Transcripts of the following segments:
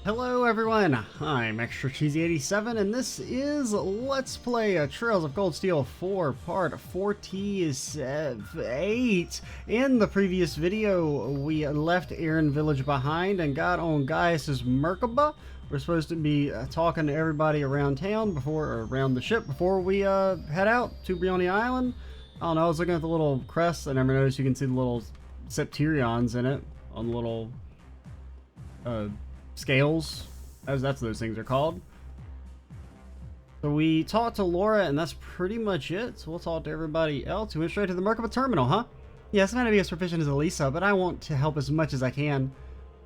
Hello everyone, I'm Extra Cheesy 87 and this is Let's Play Trails of Cold Steel 4 Part 48. In the previous video, we left Aaron Village behind and got on Gaius's Merkabah. We're supposed to be talking to everybody around town or around the ship before we head out to Bryonia Island. I don't know, I was looking at the little crest and I never noticed you can see the little septerions in it on the little scales, as that's what those things are called. So we talked to Laura and that's pretty much it. So we'll talk to everybody else. We went straight to the Merkabah terminal, huh? Yes, I might not be as proficient as Elisa, but I want to help as much as I can.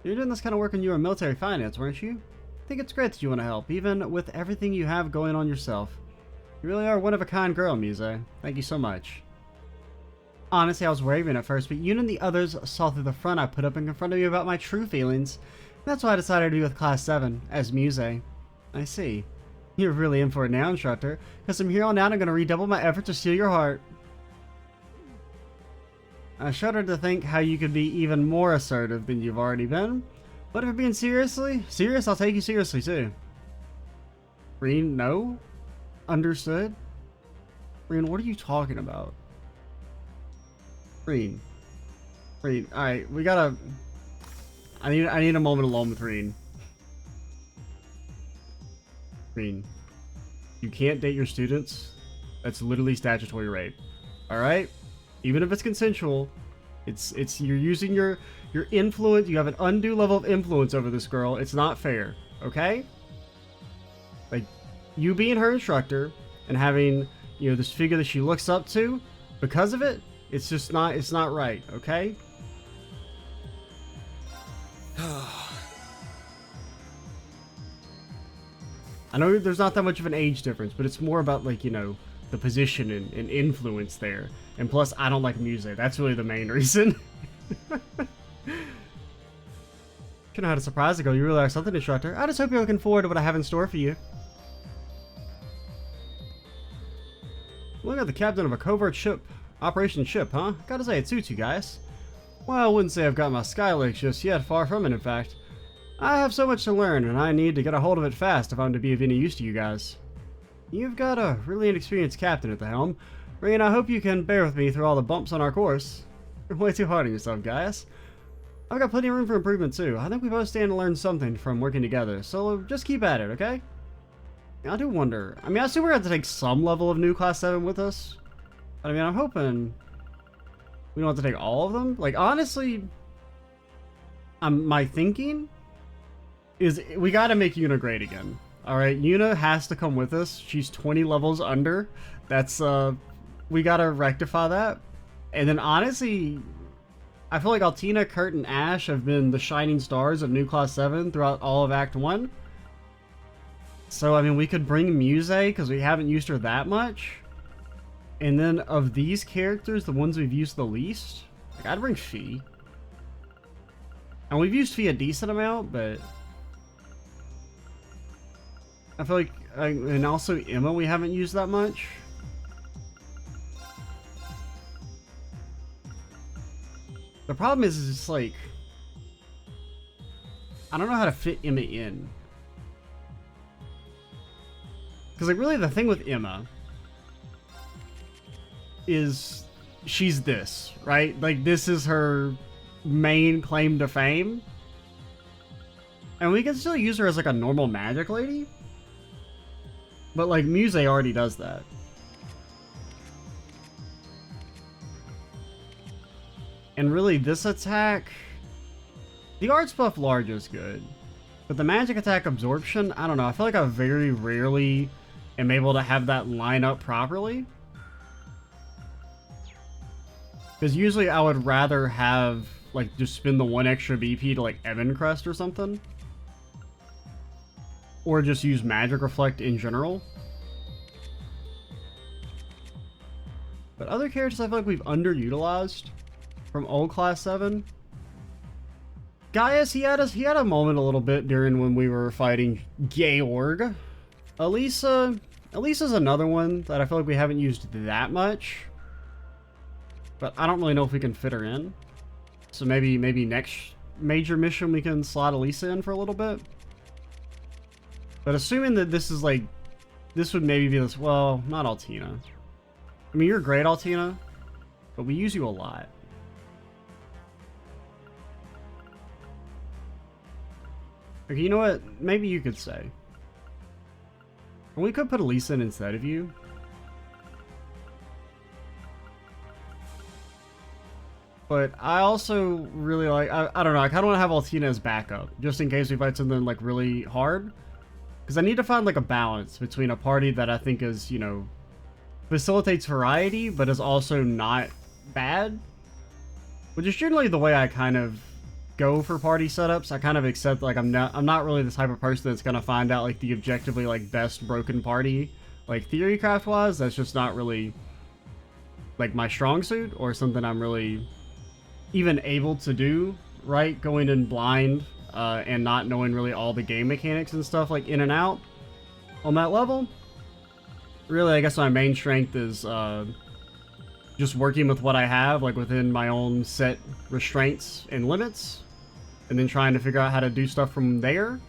You're doing this kind of work when you were in military finance, weren't you? I think it's great that you want to help, even with everything you have going on yourself. You really are one of a kind girl, Muse. Thank you so much. Honestly, I was wavering at first, but you and the others saw through the front I put up and confronted me about my true feelings. That's why I decided to be with Class 7, as Muse. I see. You're really in for it now, instructor, because from here on out I'm going to redouble my efforts to steal your heart. I shudder to think how you could be even more assertive than you've already been. But if you're being serious, I'll take you seriously too. Reen, no? Understood? Reen, what are you talking about? Reen, alright, we gotta... I need a moment alone with Reen. Reen, you can't date your students. That's literally statutory rape. All right, even if it's consensual, you're using your influence. You have an undue level of influence over this girl. It's not fair. Okay, like you being her instructor and having this figure that she looks up to because of it. It's just not. It's not right. Okay. I know there's not that much of an age difference, but it's more about like, the position and influence there. And plus, I don't like music. That's really the main reason. You know how to surprise a girl. You really are something, instructor. I just hope you're looking forward to what I have in store for you. Look at the captain of a covert ship. Operation ship, huh? Gotta say, it suits you guys. Well, I wouldn't say I've got my sky legs just yet, far from it in fact. I have so much to learn, and I need to get a hold of it fast if I'm to be of any use to you guys. You've got a really inexperienced captain at the helm. Rain, I hope you can bear with me through all the bumps on our course. You're way too hard on yourself, guys. I've got plenty of room for improvement too. I think we both stand to learn something from working together, so just keep at it, okay? I do wonder. I mean, I assume we're going to have to take some level of new Class 7 with us. But I mean, I'm hoping we don't have to take all of them. Like, honestly, my thinking is we gotta make Yuna great again. Alright, Yuna has to come with us. She's 20 levels under. That's, we gotta rectify that. And then honestly, I feel like Altina, Kurt, and Ash have been the shining stars of New Class 7 throughout all of Act 1. So, I mean, we could bring Muse, because we haven't used her that much. And then of these characters, the ones we've used the least, like, I'd bring Fee. And we've used Fee a decent amount, but I feel like, and also Emma we haven't used that much. The problem is it's like, I don't know how to fit Emma in. Because like really the thing with Emma is she's this, right? Like this is her main claim to fame. And we can still use her as like a normal magic lady. But like Muse already does that. And really this attack, the arts buff large is good. But the magic attack absorption, I don't know. I feel like I very rarely am able to have that line up properly. Because usually I would rather have like just spend the one extra BP to like Evan Crest or something. Or just use Magic Reflect in general. But other characters I feel like we've underutilized from old Class 7. Gaius, he had a moment a little bit during when we were fighting Georg. Elisa's another one that I feel like we haven't used that much. But I don't really know if we can fit her in. So maybe next major mission we can slot Elisa in for a little bit. But assuming that this is like, this would maybe be this, well, not Altina. I mean, you're great, Altina, but we use you a lot. Okay, you know what? Maybe you could say. We could put Elisa in instead of you. But I also really like, I don't know, I kind of want to have Altina as backup, just in case we fight something like really hard. Because I need to find like a balance between a party that I think is, you know, facilitates variety, but is also not bad. Which is generally the way I kind of go for party setups. I kind of accept, like, I'm not really the type of person that's gonna find out like the objectively like best broken party, like theorycraft wise. That's just not really like my strong suit, or something I'm really even able to do, right? Going in blind and not knowing really all the game mechanics and stuff like in and out on that level. Really, I guess my main strength is just working with what I have, like within my own set restraints and limits, and then trying to figure out how to do stuff from there.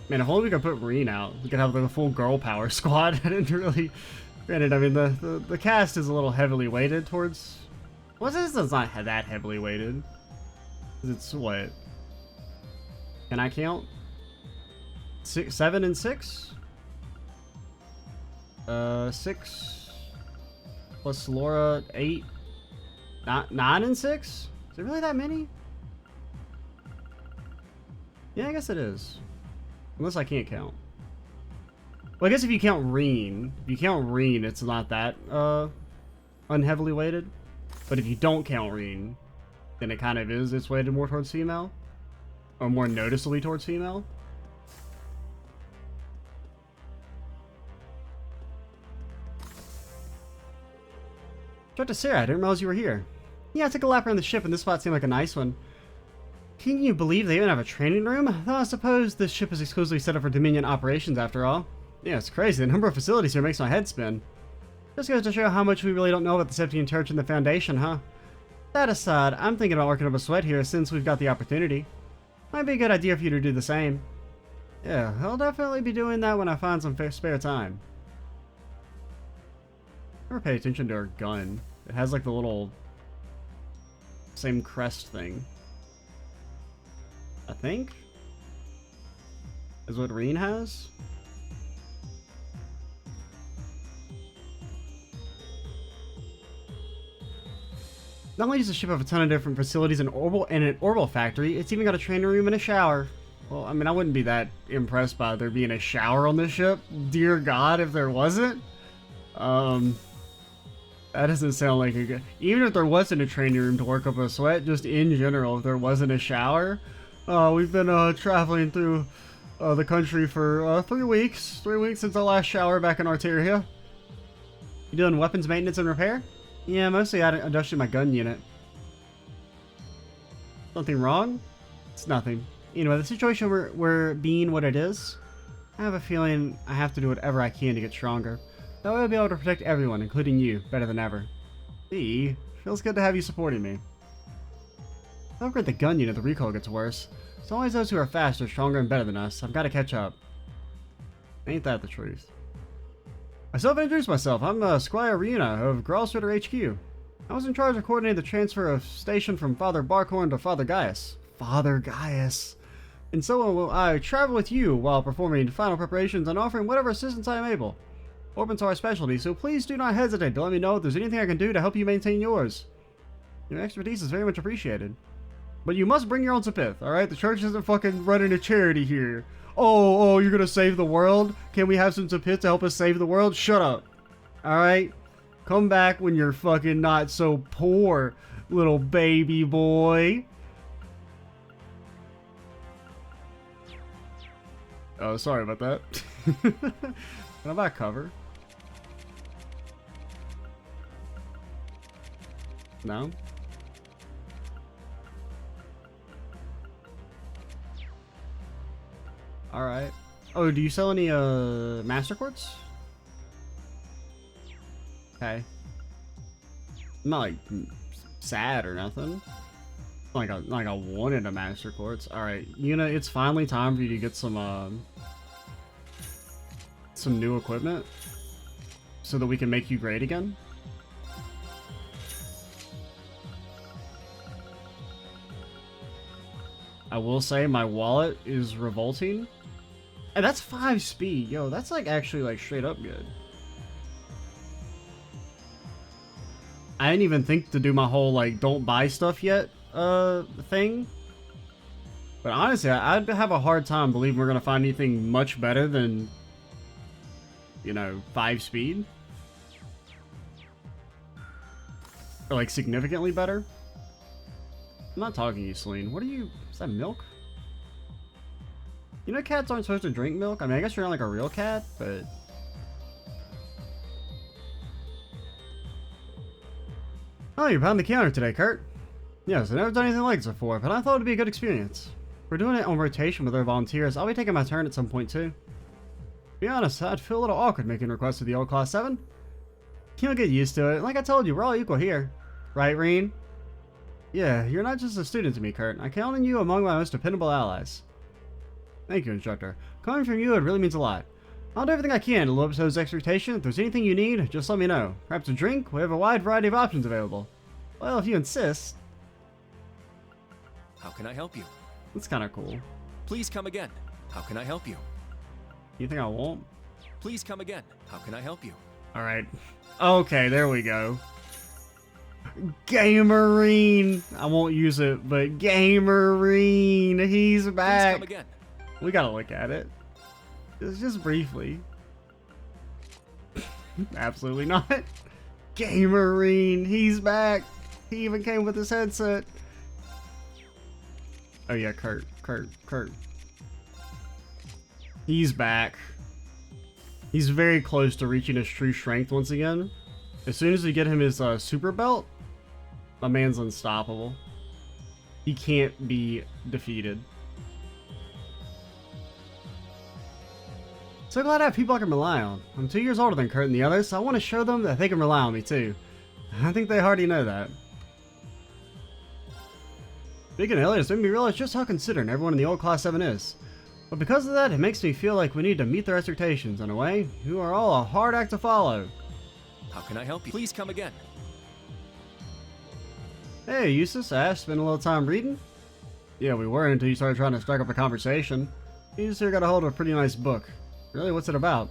Man, if only we could put Marine out, we could have like a full girl power squad. I didn't really... Granted, I mean, the cast is a little heavily weighted towards... Well, this is not that heavily weighted. It's what? Can I count? 7 and 6? 6 plus Laura, 8. 9 and 6? Is it really that many? Yeah, I guess it is. Unless I can't count. Well, I guess if you count Reen, it's not that unheavily weighted. But if you don't count Reen, then it kind of is. It's weighted more towards female, or more noticeably towards female. Dr. Sarah, I didn't realize you were here. Yeah, I took a lap around the ship, and this spot seemed like a nice one. Can you believe they even have a training room? Though I suppose this ship is exclusively set up for Dominion operations after all. Yeah, it's crazy. The number of facilities here makes my head spin. Just goes to show how much we really don't know about the Septian Church and the Foundation, huh? That aside, I'm thinking about working up a sweat here since we've got the opportunity. Might be a good idea for you to do the same. Yeah, I'll definitely be doing that when I find some spare time. Never pay attention to her gun. It has like the little same crest thing, I think, is what Reen has. Not only does the ship have a ton of different facilities and an orbital factory, it's even got a training room and a shower. Well, I mean, I wouldn't be that impressed by there being a shower on this ship. Dear God, if there wasn't. That doesn't sound like a good... Even if there wasn't a training room to work up a sweat, just in general, if there wasn't a shower. We've been traveling through the country for 3 weeks. 3 weeks since our last shower back in Arteria. You doing weapons maintenance and repair? Yeah, mostly adjusting my gun unit. Something wrong? It's nothing. Anyway, the situation we're being what it is, I have a feeling I have to do whatever I can to get stronger. That way I'll be able to protect everyone, including you, better than ever. See, feels good to have you supporting me. If I upgrade the gun unit, the recoil gets worse. It's always those who are faster, stronger, and better than us. I've got to catch up. Ain't that the truth? I still haven't introduced myself. I'm Squire Riena of Gralsritter HQ. I was in charge of coordinating the transfer of station from Father Barkhorn to Father Gaius. Father Gaius. And so will I travel with you while performing final preparations and offering whatever assistance I am able. Orbits are our specialty, so please do not hesitate to let me know if there's anything I can do to help you maintain yours. Your expertise is very much appreciated. But you must bring your own Zapith, alright? The church isn't fucking running a charity here. Oh, you're gonna save the world? Can we have some Zapith to help us save the world? Shut up. Alright? Come back when you're fucking not so poor, little baby boy. Oh, sorry about that. Can I buy a cover? No? Alright. Oh, do you sell any, Master Quartz? Okay. I'm not, like, sad or nothing. like a one in a master quartz. All right, Yuna, it's finally time for you to get some new equipment so that we can make you great again. I will say my wallet is revolting. And that's 5 speed. Yo, that's like actually like straight up good. I didn't even think to do my whole like don't buy stuff yet thing. But honestly, I'd have a hard time believing we're gonna find anything much better than, you know, 5 speed. Or like significantly better. I'm not talking to you, Celine. What are you? Is that milk? You know cats aren't supposed to drink milk? I mean, I guess you're not like a real cat, but... Oh, you're behind the counter today, Kurt. Yes, I've never done anything like this before, but I thought it'd be a good experience. We're doing it on rotation with our volunteers. I'll be taking my turn at some point, too. To be honest, I'd feel a little awkward making requests to the old Class 7. You'll get used to it. Like I told you, we're all equal here. Right, Reen? Yeah, you're not just a student to me, Kurt. I count on you among my most dependable allies. Thank you, Instructor. Coming from you, it really means a lot. I'll do everything I can to live up to those expectations. If there's anything you need, just let me know. Perhaps a drink? We have a wide variety of options available. Well, if you insist. How can I help you? That's kind of cool. Please come again. How can I help you? You think I won't? Please come again. How can I help you? Alright. Okay, there we go. Gamerine! I won't use it, but Gamerine! He's back! Please come again. We gotta look at it. Just briefly. Absolutely not. Gamerine! He's back! He even came with his headset. Oh yeah, Kurt. He's back. He's very close to reaching his true strength once again. As soon as we get him his super belt, my man's unstoppable. He can't be defeated. So glad I have people I can rely on. I'm 2 years older than Kurt and the others, so I want to show them that they can rely on me too. I think they already know that. Speaking of aliens, made me realize just how considerate everyone in the old Class 7 is. But because of that, it makes me feel like we need to meet their expectations. In a way, you are all a hard act to follow. How can I help you? Please come again. Hey, Eustace, Ash, spend a little time reading? Yeah, we were until you started trying to strike up a conversation. You just here got a hold of a pretty nice book. Really, what's it about?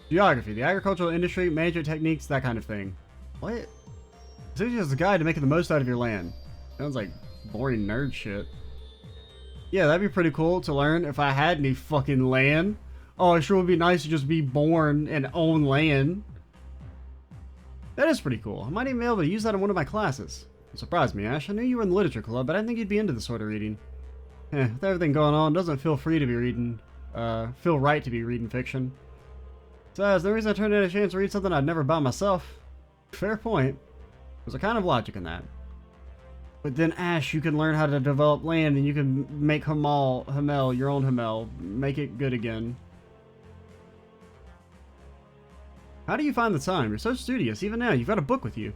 Geography, the agricultural industry, management techniques, that kind of thing. What? It's just a guide to making the most out of your land. Sounds like boring nerd shit. Yeah, that'd be pretty cool to learn if I had any fucking land. Oh, it sure would be nice to just be born and own land. That is pretty cool. I might even be able to use that in one of my classes. It surprised me, Ash. I knew you were in the literature club, but I didn't think you'd be into this sort of reading. With everything going on, it doesn't feel free to be reading, feel right to be reading fiction. Besides, the reason I turned in a chance to read something I'd never bought myself. Fair point. There's a kind of logic in that. But then, Ash, you can learn how to develop land, and you can make Hamel, your own Hamel, make it good again. How do you find the time? You're so studious. Even now, you've got a book with you.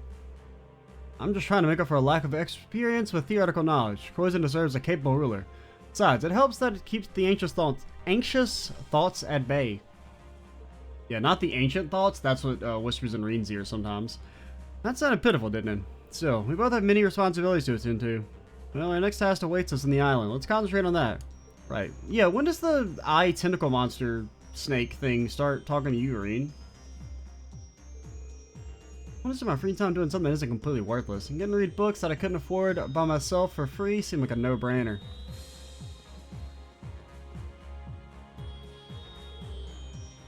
I'm just trying to make up for a lack of experience with theoretical knowledge. Poison deserves a capable ruler. Besides, it helps that it keeps the anxious thoughts at bay. Yeah, not the ancient thoughts. That's what whispers in Reen's ear sometimes. That sounded pitiful, didn't it? Still, we both have many responsibilities to attend to. Well, our next task awaits us in the island. Let's concentrate on that. Right. Yeah, when does the eye tentacle monster snake thing start talking to you, Reen? I want to spend my free time doing something that isn't completely worthless. And getting to read books that I couldn't afford by myself for free seemed like a no-brainer.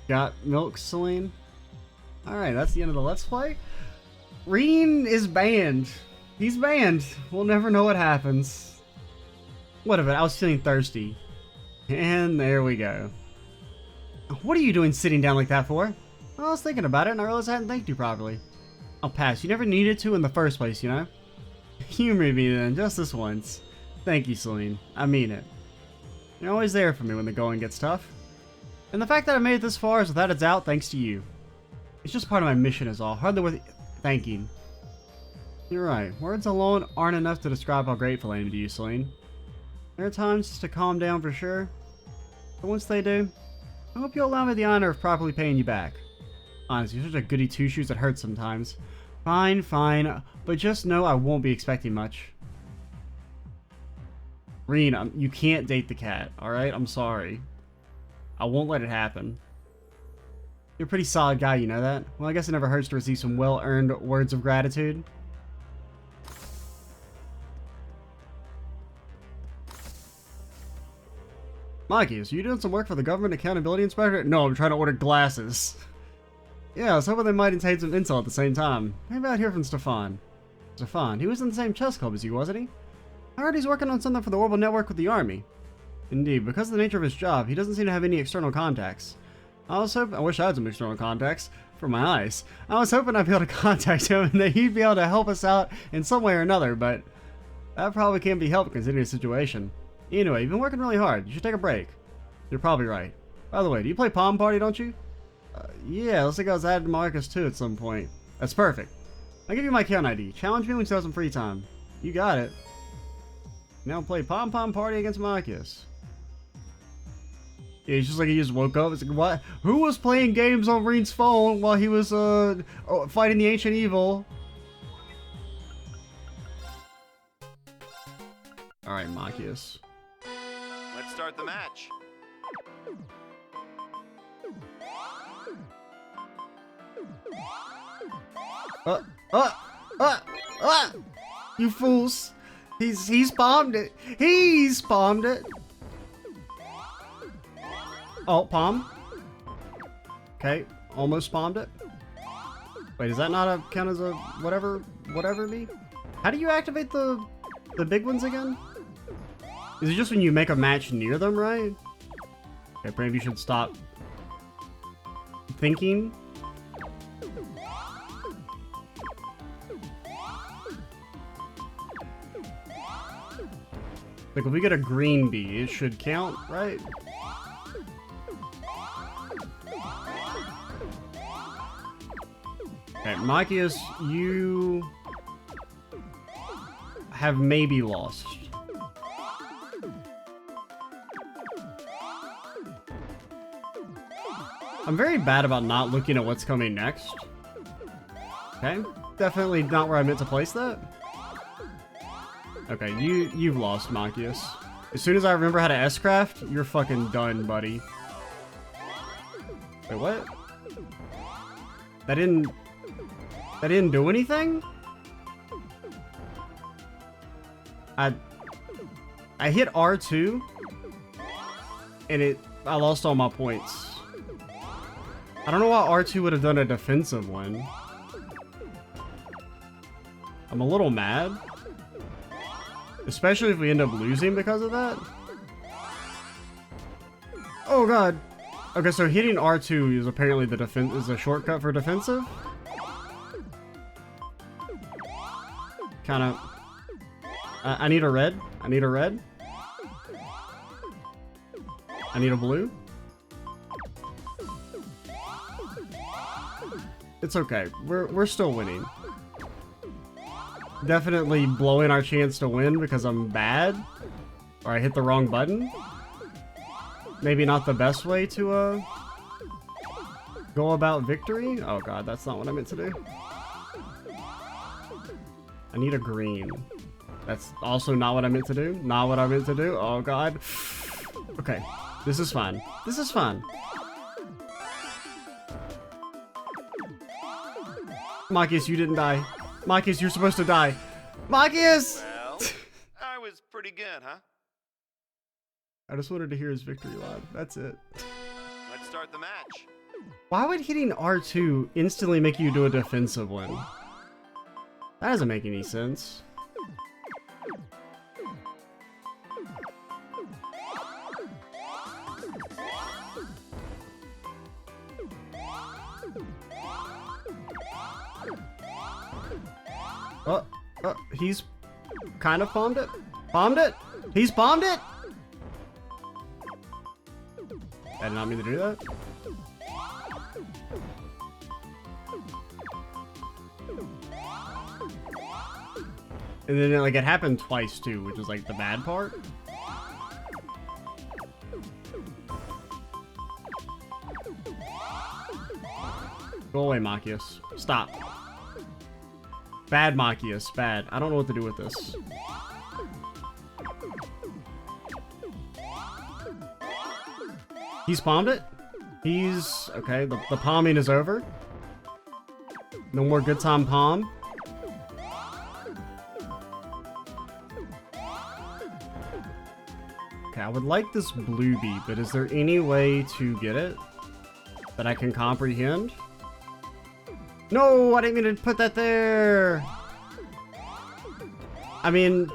Got milk, Celine? Alright, that's the end of the Let's Play. Reen is banned. He's banned. We'll never know what happens. What of it? I was feeling thirsty. And there we go. What are you doing sitting down like that for? Well, I was thinking about it and I realized I hadn't thanked you properly. I'll pass. You never needed to in the first place, you know? Humor me then, just this once. Thank you, Celine. I mean it. You're always there for me when the going gets tough. And the fact that I made it this far is without a doubt thanks to you. It's just part of my mission is all. Hardly worth thanking. You're right. Words alone aren't enough to describe how grateful I am to you, Celine. There are times just to calm down for sure. But once they do, I hope you'll allow me the honor of properly paying you back. Honestly, you're such a goody two-shoes that hurts sometimes. Fine, fine, but just know I won't be expecting much. Reen, you can't date the cat, alright? I'm sorry. I won't let it happen. You're a pretty solid guy, you know that? Well, I guess it never hurts to receive some well-earned words of gratitude. Mikey, so you doing some work for the Government Accountability Inspector? No, I'm trying to order glasses. Yeah, I was hoping they might contain some intel at the same time. Maybe I'd hear from Stefan. Stefan, he was in the same chess club as you, wasn't he? I heard he's working on something for the Orbital Network with the Army. Indeed, because of the nature of his job, he doesn't seem to have any external contacts. I wish I had some external contacts for my eyes. I was hoping I'd be able to contact him and that he'd be able to help us out in some way or another, but that probably can't be helped considering the situation. Anyway, you've been working really hard. You should take a break. You're probably right. By the way, do you play Palm Party, don't you? Yeah, looks like I was added to Marcus too at some point. That's perfect. I'll give you my account ID. Challenge me when you have some free time. You got it. Now play Pom Pom Party against Marcus. Yeah, it's just like he just woke up. It's like, what? Who was playing games on Reen's phone while he was fighting the ancient evil? Alright, Marcus. Let's start the match. You fools! He's bombed it. He's bombed it. Oh, palm. Okay, almost bombed it. Wait, is that not count as a whatever be? How do you activate the big ones again? Is it just when you make a match near them, right? Okay, maybe you should stop thinking. Like, if we get a green bee, it should count, right? Okay, Marcus, you have maybe lost. I'm very bad about not looking at what's coming next. Okay, definitely not where I meant to place that. Okay, you've lost, Marcus. As soon as I remember how to S-craft, you're fucking done, buddy. Wait, what? That didn't do anything? I hit R2 and I lost all my points. I don't know why R2 would have done a defensive one. I'm a little mad. Especially if we end up losing because of that. Oh god. Okay, so hitting R2 is apparently is a shortcut for defensive. Kinda. I need a red. I need a red. I need a blue. It's okay. We're still winning. Definitely blowing our chance to win because I'm bad. Or I hit the wrong button. Maybe not the best way to go about victory. Oh god, that's not what I meant to do. I need a green. That's also not what I meant to do. Not what I meant to do. Oh god. Okay. This is fine. This is fine. Marcus, you didn't die. Marcus, you're supposed to die. Marcus! Well, I was pretty good, huh? I just wanted to hear his victory laugh. That's it. Let's start the match. Why would hitting R2 instantly make you do a defensive one? That doesn't make any sense. He's kind of bombed it. Bombed it? He's bombed it? I did not mean to do that. And then like it happened twice too, which is like the bad part. Go away, Machias. Stop. Bad Machias, bad. I don't know what to do with this. He's palmed it. He's... okay, the palming is over. No more good time palm. Okay, I would like this blue bee, but is there any way to get it that I can comprehend? No, I didn't mean to put that there. I mean,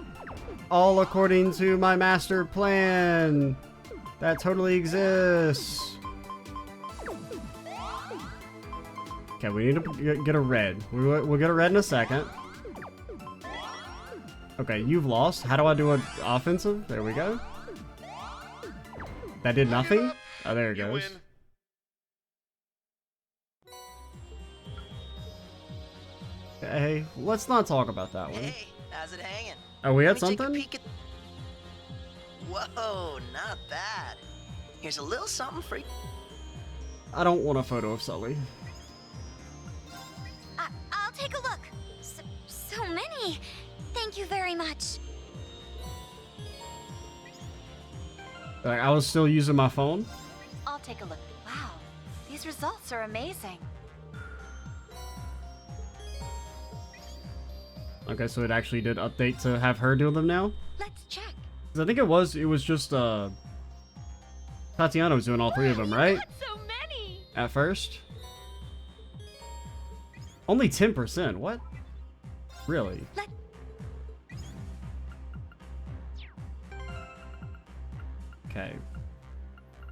all according to my master plan. That totally exists. Okay, we need to get a red. We'll get a red in a second. Okay, you've lost. How do I do an offensive? There we go. That did nothing? Oh, there it You goes. win. Hey, let's not talk about that one. Hey, how's it hanging? Oh, we had Let me take a something? peek at- Whoa, not bad. Here's a little something for you. I don't want a photo of Sully. I'll take a look. So many. Thank you very much. Like, I was still using my phone. I'll take a look. Wow, these results are amazing. Okay, so it actually did update to have her do them now. Let's check. 'Cause I think it was just Tatiana was doing all three of them, right? Not so many. At first. Only 10%. What? Really? Okay.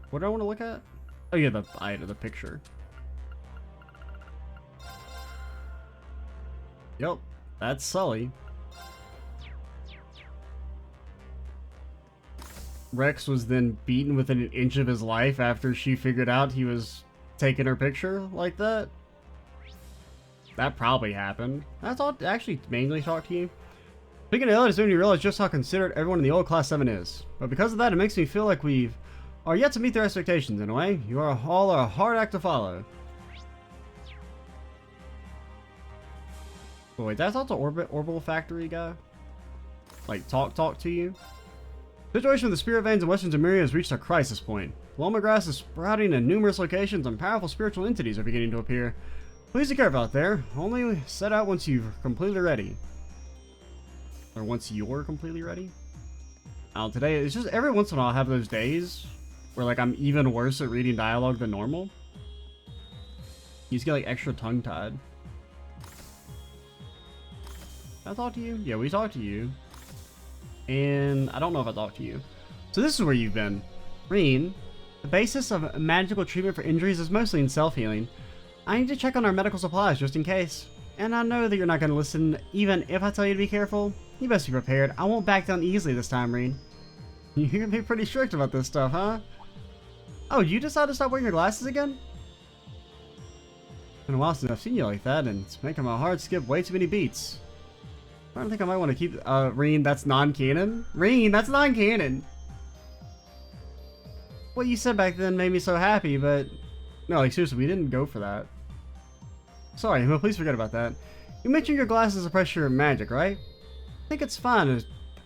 What do I want to look at? Oh yeah, the picture. Yep, that's Sully. Rex was then beaten within an inch of his life after she figured out he was taking her picture like that. That probably happened. I thought actually mainly talk to you. Speaking of Elliot, it's when you realize just how considerate everyone in the old Class 7 is. But because of that, it makes me feel like we are yet to meet their expectations in a way. You are all a hard act to follow. Oh, wait, that's not the orbital factory guy? Like, talk to you? The situation with the spirit veins in Western Zemuria has reached a crisis point. Loma grass is sprouting in numerous locations and powerful spiritual entities are beginning to appear. Please be careful out there. Only set out once you're completely ready. Or once you're completely ready? Today, it's just every once in a while I have those days where like I'm even worse at reading dialogue than normal. You just get like extra tongue-tied. Did I talk to you? Yeah, we talked to you. And I don't know if I talked to you. So this is where you've been. Reen, the basis of magical treatment for injuries is mostly in self-healing. I need to check on our medical supplies just in case. And I know that you're not going to listen even if I tell you to be careful. You best be prepared. I won't back down easily this time, Reen. You're going to be pretty strict about this stuff, huh? Oh, you decided to stop wearing your glasses again? It's been a while since I've seen you like that, and it's making my heart skip way too many beats. I don't think I might want to keep... Reen, that's non-canon? Reen, that's non-canon! What you said back then made me so happy, but... No, like, seriously, we didn't go for that. Sorry, but please forget about that. You mentioned your glasses suppress your magic, right? I think it's fine.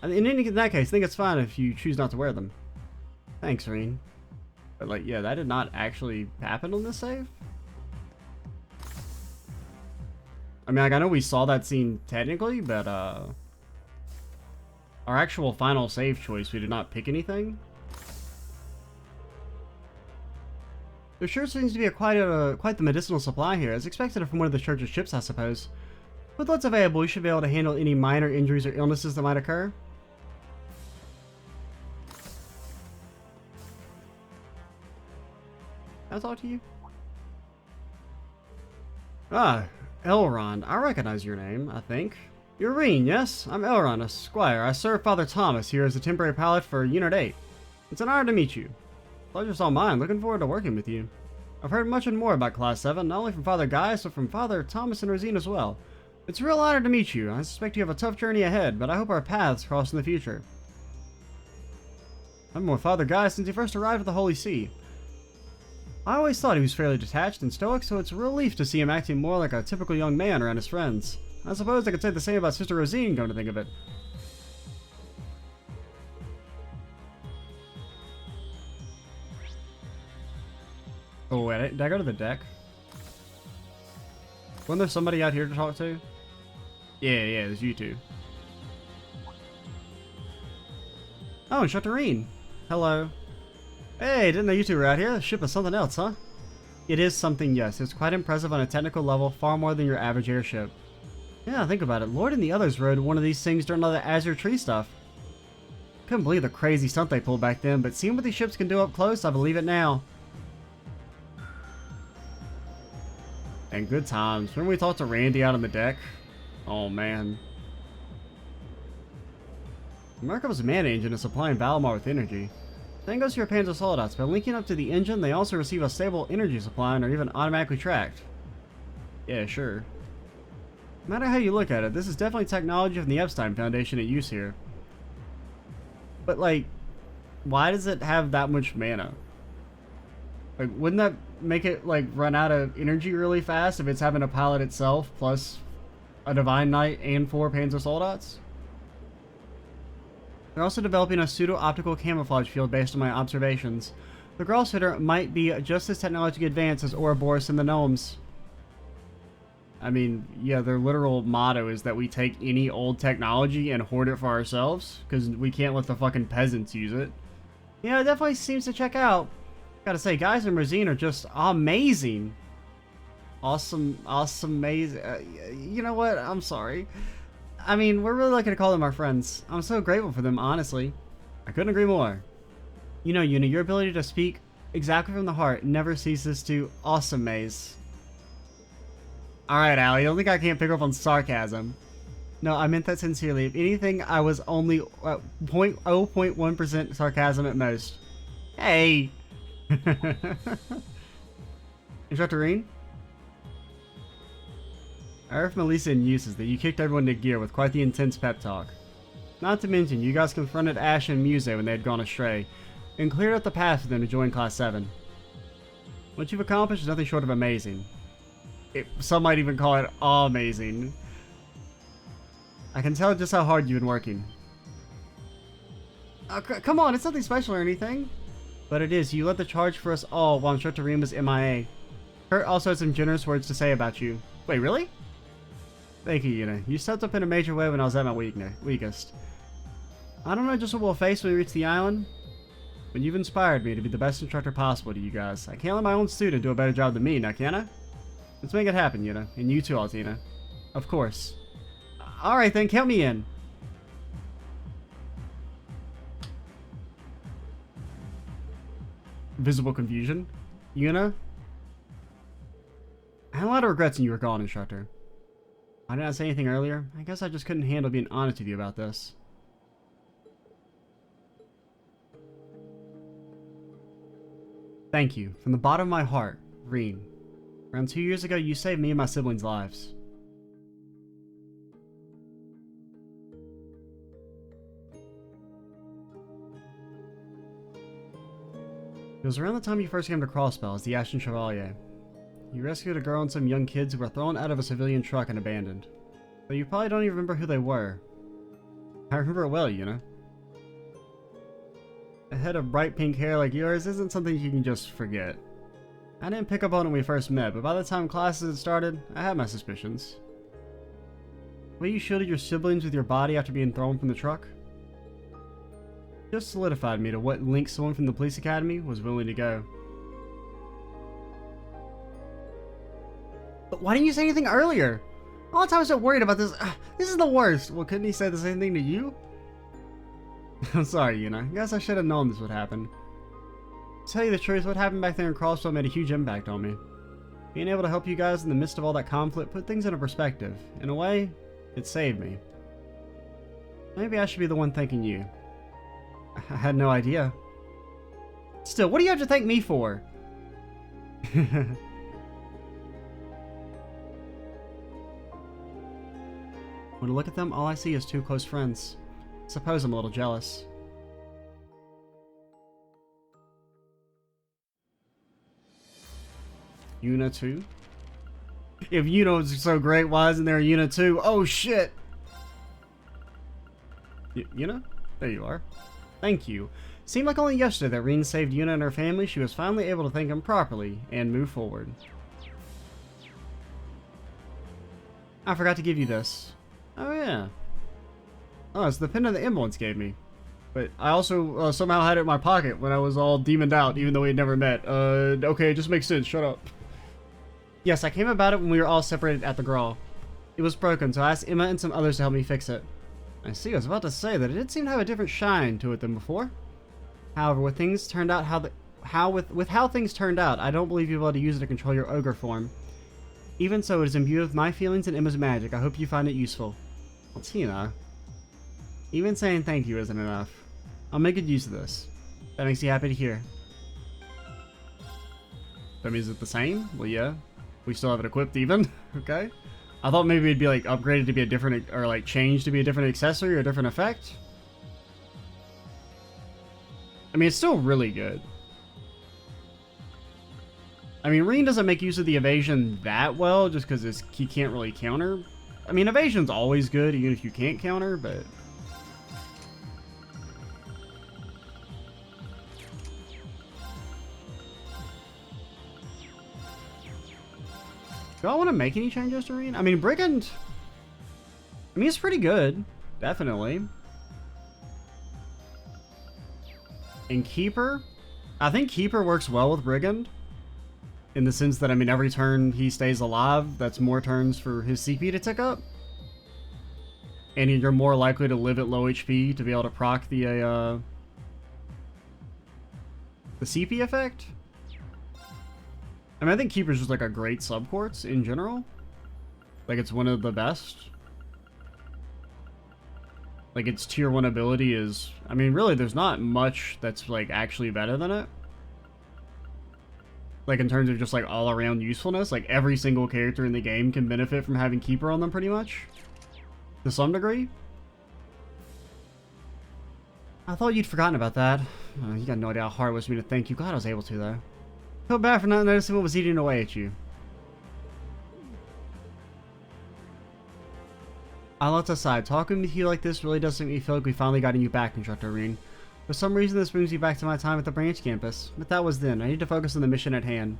In that case, I think it's fine if you choose not to wear them. Thanks, Reen. But, like, yeah, that did not actually happen on this save. I mean, like, I know we saw that scene technically, but, our actual final save choice, we did not pick anything. There sure seems to be quite the medicinal supply here, as expected from one of the church's ships, I suppose. With what's available, you should be able to handle any minor injuries or illnesses that might occur. Can I talk to you? Ah, Elrond. I recognize your name, I think. You're Reen, yes? I'm Elrond, a squire. I serve Father Thomas here as the temporary pilot for Unit 8. It's an honor to meet you. Pleasure's all mine. Looking forward to working with you. I've heard much and more about Class 7, not only from Father Gaius, but from Father Thomas and Rosine as well. It's a real honor to meet you. I suspect you have a tough journey ahead, but I hope our paths cross in the future. I've been with Father Guy since he first arrived at the Holy See. I always thought he was fairly detached and stoic, so it's a relief to see him acting more like a typical young man around his friends. I suppose I could say the same about Sister Rosine, come to think of it. Oh wait, did I go to the deck? Wasn't there somebody out here to talk to? Yeah, there's you two. Oh, and Chaterine. Hello. Hey, didn't know you two were out here. The ship is something else, huh? It is something, yes. It's quite impressive on a technical level, far more than your average airship. Yeah, think about it. Lord and the others rode one of these things during all the Azure Tree stuff. Couldn't believe the crazy stunt they pulled back then, but seeing what these ships can do up close, I believe it now. And good times. Remember we talked to Randy out on the deck? Oh man. Merkabah's man engine is supplying Valimar with energy. Then goes to your Panzer Soldates. By linking up to the engine, they also receive a stable energy supply and are even automatically tracked. Yeah, sure. No matter how you look at it, this is definitely technology from the Epstein Foundation at use here. But like, why does it have that much mana? Like, wouldn't that make it like run out of energy really fast if it's having a pilot itself plus a Divine Knight and 4 Panzer Soldates? They're also developing a pseudo-optical camouflage field based on my observations. The Grosshooter might be just as technologically advanced as Ouroboros and the Gnomes. I mean, yeah, their literal motto is that we take any old technology and hoard it for ourselves, because we can't let the fucking peasants use it. Yeah, it definitely seems to check out. Gotta say, guys and Rosine are just amazing. Awesome, amazing. You know what? I'm sorry. I mean, we're really lucky to call them our friends. I'm so grateful for them, honestly. I couldn't agree more. You know, Yuna, your ability to speak exactly from the heart never ceases to awesome maze. Alright, Allie, I don't think I can't pick up on sarcasm. No, I meant that sincerely. If anything, I was only 0.1% sarcasm at most. Hey! Chaterine? I heard from Elisa and Eustace that you kicked everyone to gear with quite the intense pep talk. Not to mention, you guys confronted Ash and Muse when they had gone astray, and cleared up the path for them to join Class 7. What you've accomplished is nothing short of amazing. Some might even call it amazing. I can tell just how hard you've been working. Come on, it's nothing special or anything. But it is. You led the charge for us all while Chaterine was MIA. Kurt also had some generous words to say about you. Wait, really? Thank you, Yuna. You stepped up in a major way when I was at my weakest. I don't know just what we'll face when we reach the island, but you've inspired me to be the best instructor possible to you guys. I can't let my own student do a better job than me, now can I? Let's make it happen, Yuna. And you too, Altina. Of course. Alright then, count me in. Visible confusion. Yuna? I had a lot of regrets when you were gone, instructor. Why didn't I say anything earlier? I guess I just couldn't handle being honest with you about this. Thank you. From the bottom of my heart, Reen. Around 2 years ago, you saved me and my siblings' lives. It was around the time you first came to Crossbell as the Ashen Chevalier. You rescued a girl and some young kids who were thrown out of a civilian truck and abandoned. But you probably don't even remember who they were. I remember it well, you know. A head of bright pink hair like yours isn't something you can just forget. I didn't pick up on it when we first met, but by the time classes had started, I had my suspicions. The way you shielded your siblings with your body after being thrown from the truck just solidified me to what lengths someone from the police academy was willing to go. But why didn't you say anything earlier? All the time I was so worried about this. This is the worst. Well, couldn't he say the same thing to you? I'm sorry, Yuna. I guess I should have known this would happen. To tell you the truth, what happened back there in Crossbell made a huge impact on me. Being able to help you guys in the midst of all that conflict put things into perspective. In a way, it saved me. Maybe I should be the one thanking you. I had no idea. Still, what do you have to thank me for? When I look at them, all I see is two close friends. Suppose I'm a little jealous. Yuna 2? If Yuna's so great, why isn't there a Yuna 2? Oh shit! Yuna? There you are. Thank you. Seemed like only yesterday that Rin saved Yuna and her family. She was finally able to thank him properly and move forward. I forgot to give you this. Oh yeah. Oh, it's the pin that the ambulance gave me. But I also somehow had it in my pocket when I was all demoned out, even though we had never met. Okay, it just makes sense. Shut up. Yes, I came about it when we were all separated at the Grawl. It was broken, so I asked Emma and some others to help me fix it. I see, I was about to say that it did seem to have a different shine to it than before. However, with things turned out with how things turned out, I don't believe you'll be able to use it to control your ogre form. Even so, it is imbued with my feelings and Emma's magic. I hope you find it useful. Well, Tina. Even saying thank you isn't enough. I'll make good use of this. That makes you happy to hear. That means it's the same? Well, yeah. We still have it equipped even. Okay. I thought maybe it'd be like upgraded to be a different, or like changed to be a different accessory or a different effect. I mean, it's still really good. I mean, Rin doesn't make use of the evasion that well, just because he can't really counter. I mean, evasion's always good, even if you can't counter, but... Do I want to make any changes to Rin? I mean, Brigand... I mean, it's pretty good. Definitely. And Keeper? I think Keeper works well with Brigand. In the sense that, I mean, every turn he stays alive, that's more turns for his CP to tick up. And you're more likely to live at low HP to be able to proc the CP effect. I mean, I think Keeper's just like a great subquartz in general. Like, it's one of the best. Like, its tier 1 ability is... I mean, really, there's not much that's, like, actually better than it. Like, in terms of just, like, all-around usefulness. Like, every single character in the game can benefit from having Keeper on them, pretty much. To some degree. I thought you'd forgotten about that. You got no idea how hard it was for me to thank you. Glad I was able to, though. Feel bad for not noticing what was eating away at you. All that aside, talking with you like this really does make me feel like we finally got you back, Instructor Rin. For some reason, this brings me back to my time at the branch campus, but that was then. I need to focus on the mission at hand.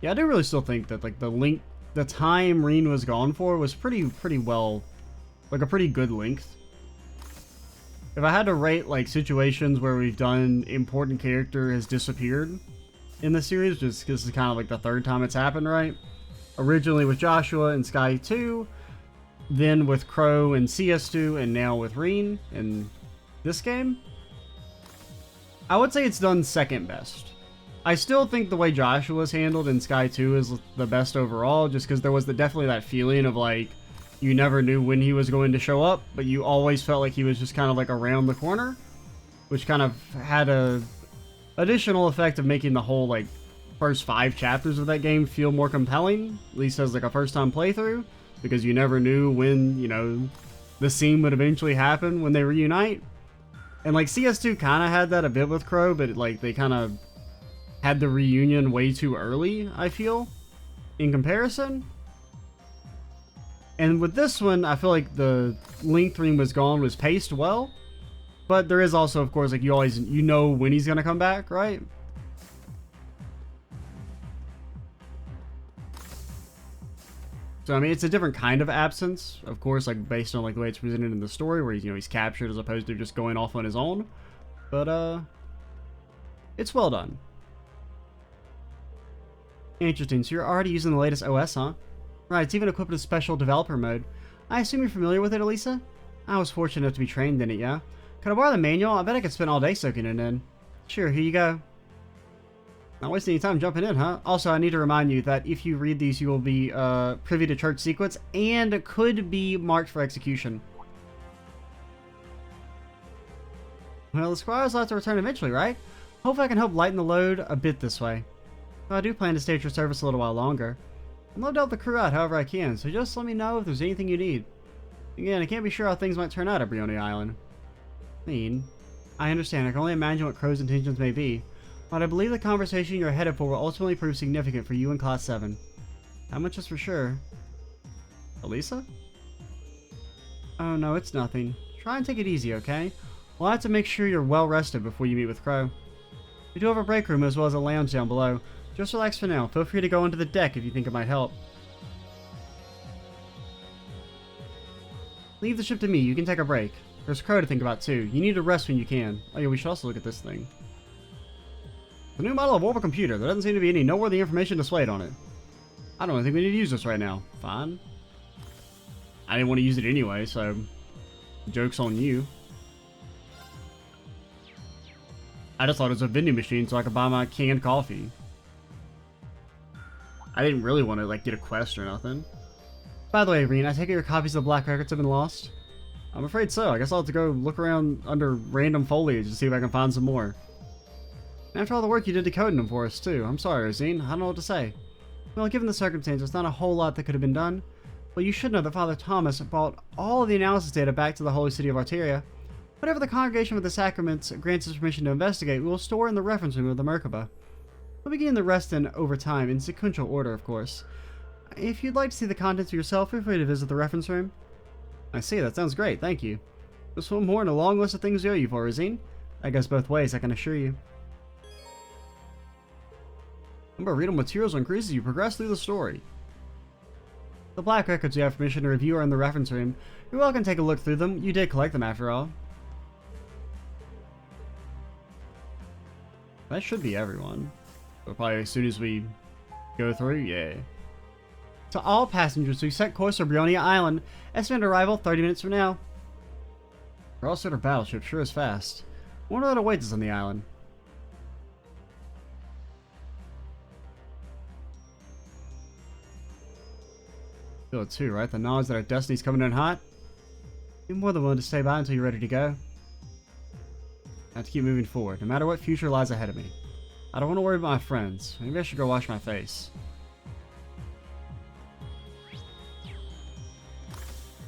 Yeah, I do really still think that, like, the time Rin was gone for was pretty well, like, a pretty good length. If I had to rate, like, situations where we've done important character has disappeared in the series, just because this is kind of like the third time it's happened, right? Originally with Joshua and Sky 2, then with Crow and CS2, and now with Rin in this game. I would say it's done second best. I still think the way Joshua was handled in Sky 2 is the best overall, just because there was definitely that feeling of, like, you never knew when he was going to show up, but you always felt like he was just kind of like around the corner, which kind of had a additional effect of making the whole, like, first 5 chapters of that game feel more compelling, at least as, like, a first-time playthrough, because you never knew when, you know, the scene would eventually happen when they reunite. And, like, CS2 kind of had that a bit with Crow, but, like, they kind of had the reunion way too early, I feel, in comparison. And with this one, I feel like the length Rin was gone was paced well. But there is also, of course, like, you know when he's gonna come back, right? So, I mean, it's a different kind of absence, of course, like, based on, like, the way it's presented in the story, where he's, you know, he's captured as opposed to just going off on his own. But, it's well done. Interesting, so you're already using the latest OS, huh? Right, it's even equipped with special developer mode. I assume you're familiar with it, Elisa? I was fortunate enough to be trained in it, yeah? Could I borrow the manual? I bet I could spend all day soaking it in. Sure, here you go. Not wasting any time jumping in, huh? Also, I need to remind you that if you read these, you will be privy to church secrets and could be marked for execution. Well, the squires will have to return eventually, right? Hopefully I can help lighten the load a bit this way. Well, I do plan to stay at your service a little while longer. I'll no doubt the crew out however I can, so just let me know if there's anything you need. Again, I can't be sure how things might turn out at Bryonia Island. I understand, I can only imagine what Crow's intentions may be, but I believe the conversation you're headed for will ultimately prove significant for you in Class 7. How much is for sure? Elisa? Oh no, it's nothing. Try and take it easy, okay? We'll have to make sure you're well rested before you meet with Crow. We do have a break room as well as a lounge down below. Just relax for now. Feel free to go onto the deck if you think it might help. Leave the ship to me. You can take a break. There's Crow to think about too. You need to rest when you can. Oh yeah, we should also look at this thing. The new model of Warble computer. There doesn't seem to be any noteworthy information displayed on it. I don't think we need to use this right now. Fine. I didn't want to use it anyway, so joke's on you. I just thought it was a vending machine so I could buy my canned coffee. I didn't really want to like get a quest or nothing. By the way, Reen, I take it your copies of the Black Records have been lost? I'm afraid so. I guess I'll have to go look around under random foliage to see if I can find some more. And after all the work you did decoding them for us too. I'm sorry, Rosine. I don't know what to say. Well, given the circumstances, there's not a whole lot that could have been done. But you should know that Father Thomas brought all of the analysis data back to the Holy City of Arteria. Whatever the Congregation for the Sacraments grants us permission to investigate, we will store in the reference room of the Merkabah. We'll begin the rest in over time, in sequential order, of course. If you'd like to see the contents for yourself, feel free to visit the reference room. I see, that sounds great, thank you. This one more in a long list of things we owe you for, Rosine. That goes both ways, I can assure you. Number of readable materials will increase as you progress through the story. The Black Records you have permission to review are in the reference room. You're welcome to take a look through them. You did collect them after all. That should be everyone. But probably as soon as we go through, yeah. To all passengers, we set course for Bryonia Island. Estimated arrival 30 minutes from now. Our all-sorter battleship sure is fast. I wonder what awaits us on the island. Feel it too, right? The knowledge that our destiny's coming in hot. You're more than willing to stay by until you're ready to go. I have to keep moving forward, no matter what future lies ahead of me. I don't want to worry about my friends. Maybe I should go wash my face.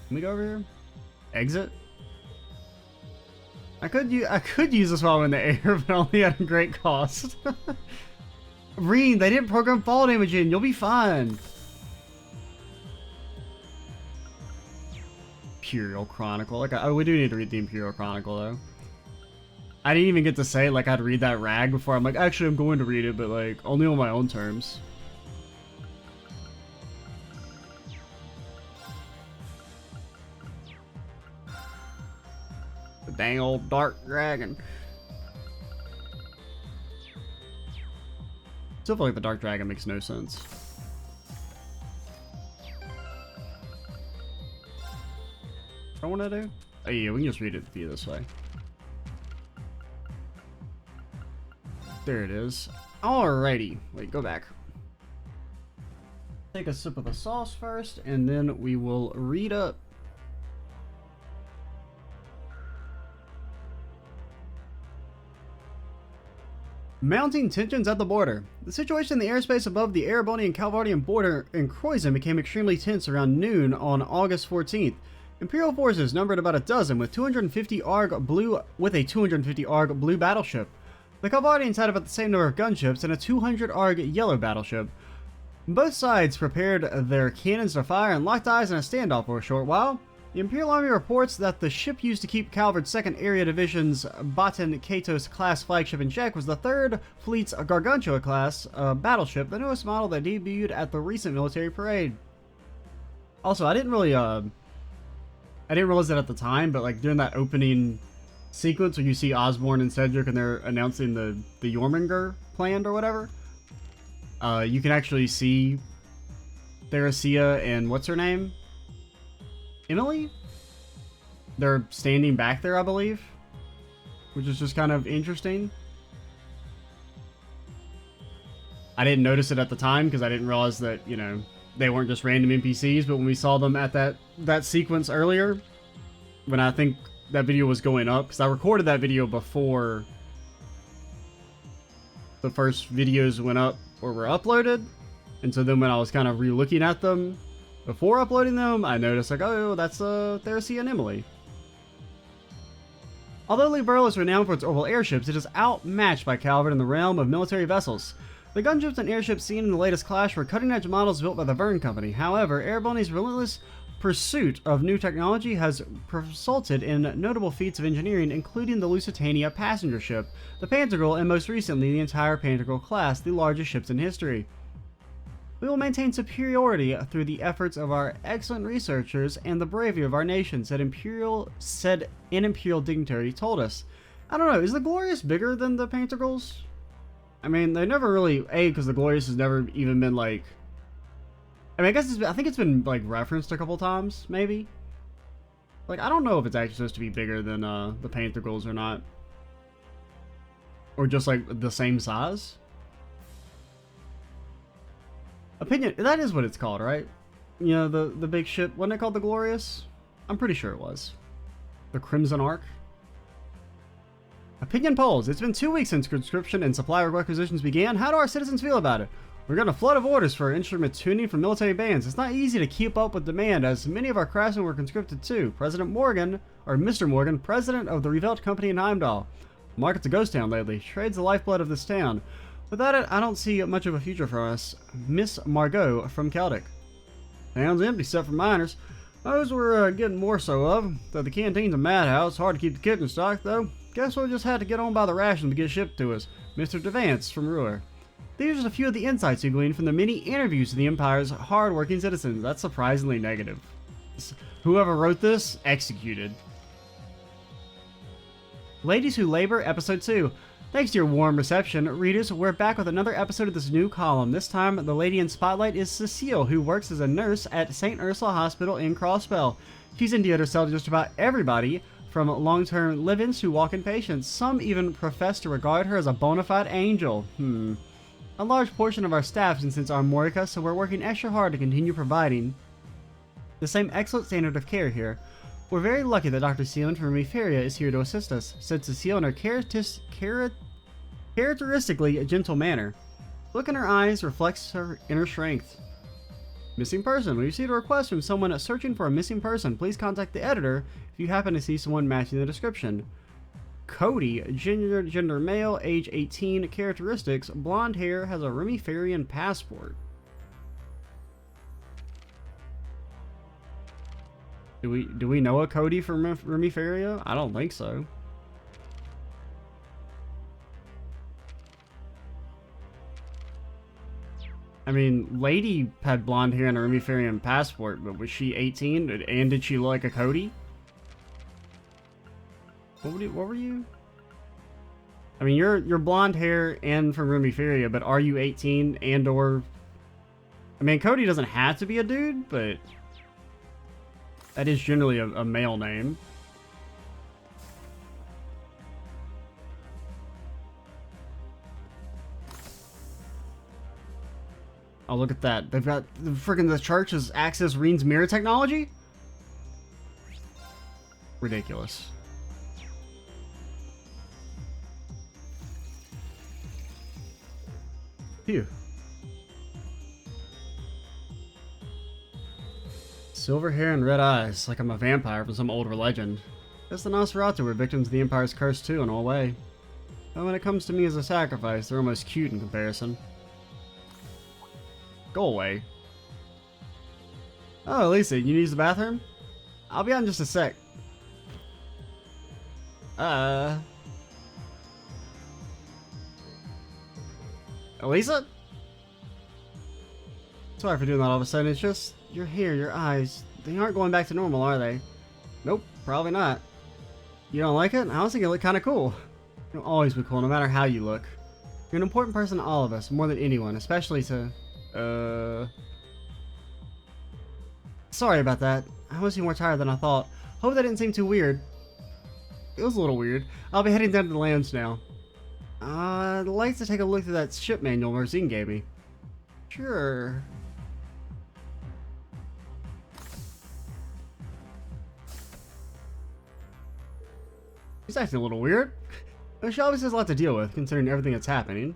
Can we go over here? Exit? I could use this while I'm in the air, but only at a great cost. Reen, they didn't program fall damage in. You'll be fine. Imperial Chronicle. Like, we do need to read the Imperial Chronicle, though. I didn't even get to say, like, I'd read that rag before. I'm like, actually, I'm going to read it, but, like, only on my own terms. The dang old dark dragon. Still feel like the dark dragon makes no sense. What I want to do? Oh yeah, we can just read it via this way. There it is. Alrighty. Wait, go back. Take a sip of the sauce first, and then we will read up. Mounting tensions at the border. The situation in the airspace above the Erebonian Calvardian border in Croydon became extremely tense around noon on August 14th. Imperial forces numbered about a dozen with 250 ARG blue battleship. The Calvardians had about the same number of gunships and a 200 ARG yellow battleship. Both sides prepared their cannons to fire and locked eyes in a standoff for a short while. The Imperial Army reports that the ship used to keep Calvard's 2nd Area Division's Baton Katos class flagship in check was the 3rd Fleet's Gargantua class battleship, the newest model that debuted at the recent military parade. Also, I didn't realize that at the time, but like during that opening sequence where you see Osborne and Cedric and they're announcing the Jormungandr plan or whatever, you can actually see Theresia and what's her name? Emily? They're standing back there, I believe, which is just kind of interesting. I didn't notice it at the time because I didn't realize that, you know, they weren't just random NPCs, but when we saw them at that sequence earlier, when I think that video was going up, because I recorded that video before the first videos went up or were uploaded, And so then when I was kind of re-looking at them before uploading them, I noticed like, oh, that's Theresia and Emily. Although Liberl is renowned for its orbital airships, it is outmatched by Calvert in the realm of military vessels. The gunships and airships seen in the latest clash were cutting-edge models built by the Verne Company. However, Airbonny's relentless pursuit of new technology has resulted in notable feats of engineering, including the Lusitania passenger ship, the Pantagruel, and most recently the entire Pantagruel class, the largest ships in history. We will maintain superiority through the efforts of our excellent researchers and the bravery of our nation, said an Imperial dignitary told us. I don't know, is the Glorious bigger than the Pantagruels? I mean, they never really, because the Glorious has never even been like, I mean, I think it's been like referenced a couple times, maybe. Like, I don't know if it's actually supposed to be bigger than the Pantagruels or not. Or just like the same size. Opinion, that is what it's called, right? You know, the big ship, wasn't it called the Glorious? I'm pretty sure it was. The Crimson Ark. Opinion polls. It's been 2 weeks since conscription and supply requisitions began. How do our citizens feel about it? We're getting a flood of orders for instrument tuning from military bands. It's not easy to keep up with demand, as many of our craftsmen were conscripted too. President Morgan, or Mr. Morgan, president of the Revelt Company in Heimdall. The market's a ghost town lately. Trade's the lifeblood of this town. Without it, I don't see much of a future for us. Miss Margot from Celtic. Town's empty except for miners. Those we're getting more so of. Though the canteen's a madhouse. Hard to keep the kitchen stocked, though. Guess we'll just have to get on by the rations to get shipped to us. Mr. Devance from Ruhr. These are just a few of the insights we gleaned from the many interviews of the Empire's hard-working citizens. That's surprisingly negative. Whoever wrote this, executed. Ladies Who Labor, Episode 2. Thanks to your warm reception, readers, we're back with another episode of this new column. This time, the lady in spotlight is Cecile, who works as a nurse at St. Ursula Hospital in Crossbell. She's endeared herself to just about everybody, from long-term live-ins to walk-in patients. Some even profess to regard her as a bona fide angel. A large portion of our staff since our Morica, so we're working extra hard to continue providing the same excellent standard of care here. We're very lucky that Dr. Seelan from Remiferia is here to assist us, said Cecile in her characteristically gentle manner. Look in her eyes reflects her inner strength. Missing person. We received a request from someone searching for a missing person. Please contact the editor if you happen to see someone matching the description. Cody, gender male, age 18, characteristics, blonde hair, has a Remiferian passport. Do we know a Cody from Remiferia? I don't think so. I mean, Lady had blonde hair and a Remiferian passport, but was she 18? And did she look like a Cody? What were you? I mean, you're blonde hair and from Remiferia, but are you 18 and or... I mean, Cody doesn't have to be a dude, but... that is generally a male name. Oh, look at that. They've got the church's Access Reen's mirror technology? Ridiculous. Phew. Silver hair and red eyes, like I'm a vampire from some older legend. Guess the Nosferatu were victims of the Empire's curse too, in a way. But when it comes to me as a sacrifice, they're almost cute in comparison. Go away. Oh, Lisa, you need to use the bathroom? I'll be out in just a sec. Elisa? Sorry for doing that all of a sudden. It's just your hair, your eyes. They aren't going back to normal, are they? Nope, probably not. You don't like it? I was thinking you look kind of cool. You'll always be cool, no matter how you look. You're an important person to all of us, more than anyone, especially to... Sorry about that. I must be more tired than I thought. Hope that didn't seem too weird. It was a little weird. I'll be heading down to the lounge now. I'd like to take a look through that ship manual Merzine gave me. Sure. He's acting a little weird. She obviously has a lot to deal with, considering everything that's happening.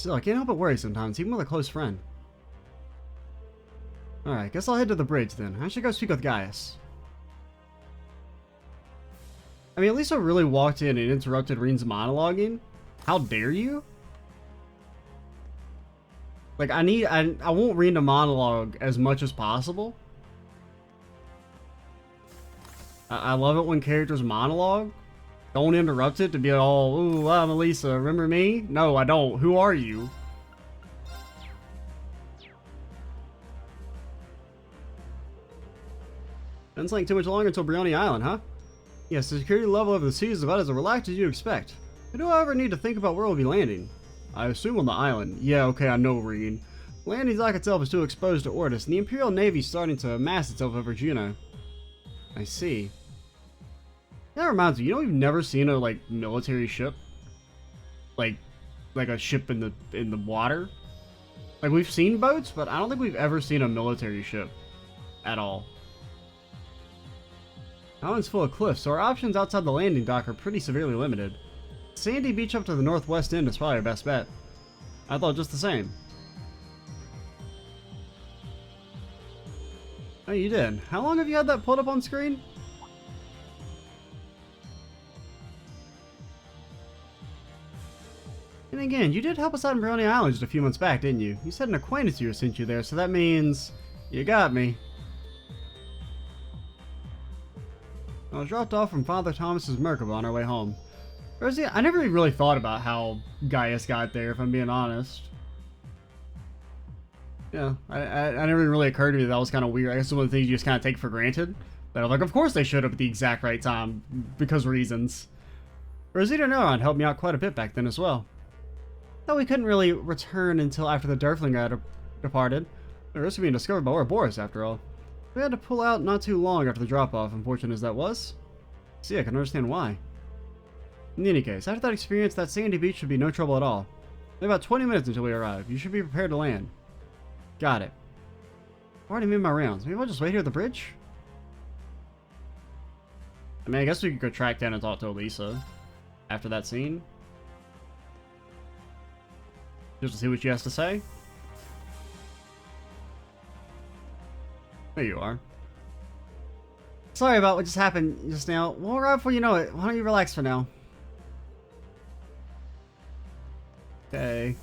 Still, I can't help but worry sometimes, even with a close friend. Alright, guess I'll head to the bridge then. I should go speak with Gaius. I mean, at least I really walked in and interrupted Reen's monologuing. How dare you? Like, I want Reen to monologue as much as possible. I love it when characters monologue. Don't interrupt it to be all, ooh, I'm Elisa, remember me? No, I don't. Who are you? Doesn't take too much longer until Bryonia Island, huh? Yes, the security level of the sea is about as relaxed as you expect. Do I ever need to think about where we'll be landing? I assume on the island. Yeah, okay, I know, Reen. Landing dock itself is too exposed to Ortis, and the Imperial Navy's starting to amass itself over Juno. I see. That reminds me, you know we've never seen a, like, military ship? Like a ship in the water? Like, we've seen boats, but I don't think we've ever seen a military ship. At all. Island's full of cliffs, so our options outside the landing dock are pretty severely limited. Sandy Beach up to the northwest end is probably our best bet. I thought just the same. Oh, you did. How long have you had that pulled up on screen? And again, you did help us out in Bryonia Island just a few months back, didn't you? You said an acquaintance of yours sent you there, so that means you got me. I was dropped off from Father Thomas's Merkabah on our way home. Rosie, I never really thought about how Gaius got there, if I'm being honest. Yeah, I never really occurred to me that was kind of weird. I guess it's one of the things you just kind of take for granted. That I'm like, of course they showed up at the exact right time, because reasons. Rosita and Neuron helped me out quite a bit back then as well. Though we couldn't really return until after the Durfling had departed. The risk of being discovered by Ouroboros, after all. We had to pull out not too long after the drop-off, unfortunate as that was. See, I can understand why. In any case, after that experience, that sandy beach should be no trouble at all. We have about 20 minutes until we arrive. You should be prepared to land. Got it. I've already made my rounds. Maybe I'll just wait here at the bridge? I mean, I guess we could go track down and talk to Elisa after that scene. Just to see what she has to say. There you are. Sorry about what just happened just now. We'll arrive before you know it. Why don't you relax for now? Okay.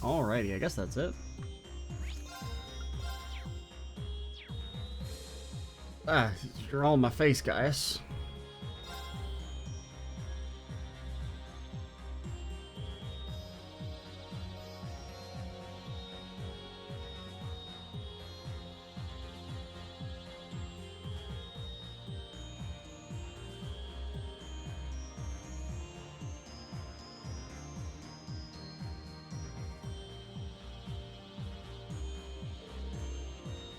Alrighty, I guess that's it. Ah, you're all in my face, guys.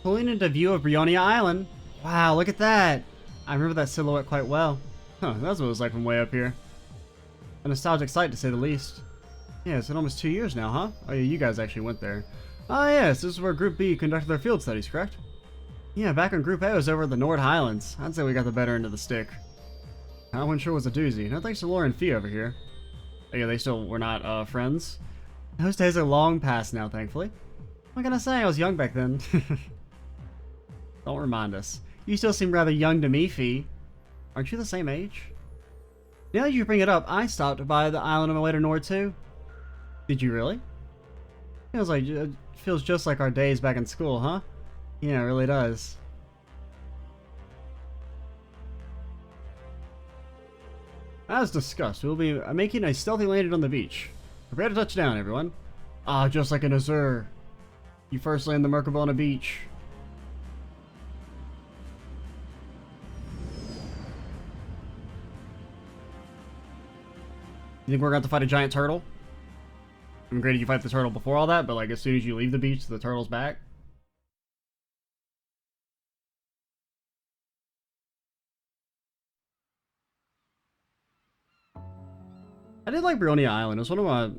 Pulling into view of Bryonia Island. Wow, look at that. I remember that silhouette quite well. Huh, that's what it was like from way up here. A nostalgic sight, to say the least. Yeah, it's been almost 2 years now, huh? Oh yeah, you guys actually went there. Ah yes, this is where Group B conducted their field studies, correct? Yeah, back when Group A was over at the Nord Highlands. I'd say we got the better end of the stick. I wasn't sure was a doozy. No thanks to Laura and Fee over here. Oh yeah, they still were not, friends. Those days are long past now, thankfully. What can I say? I was young back then. Don't remind us. You still seem rather young to me, Fee. Aren't you the same age? Now that you bring it up, I stopped by the island on my way to Nord too. Did you really? Feels just like our days back in school, huh? Yeah, it really does. As discussed, we'll be making a stealthy landing on the beach. Prepare to touch down, everyone. Ah, just like in Azur. You first land the Merkabah on a beach. You think we're going to have to fight a giant turtle? I mean, great if you fight the turtle before all that, but like as soon as you leave the beach, the turtle's back. I did like Bryonia Island. It was one of my,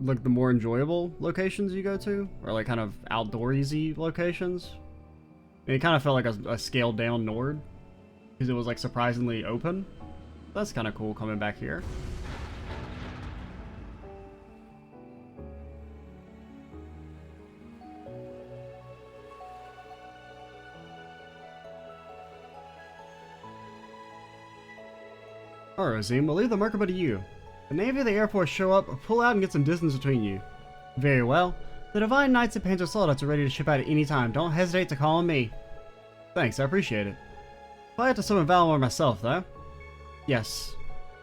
like, the more enjoyable locations you go to, or like kind of outdoorsy locations. It kind of felt like a scaled down Nord, because it was like surprisingly open. That's kind of cool coming back here. Alright, Azim, we'll leave the Merkabah to you. The Navy of the Air Force show up, pull out and get some distance between you. Very well. The Divine Knights and Panzer Soldates are ready to ship out at any time. Don't hesitate to call on me. Thanks, I appreciate it. I have to summon Valimar myself, though. Yes.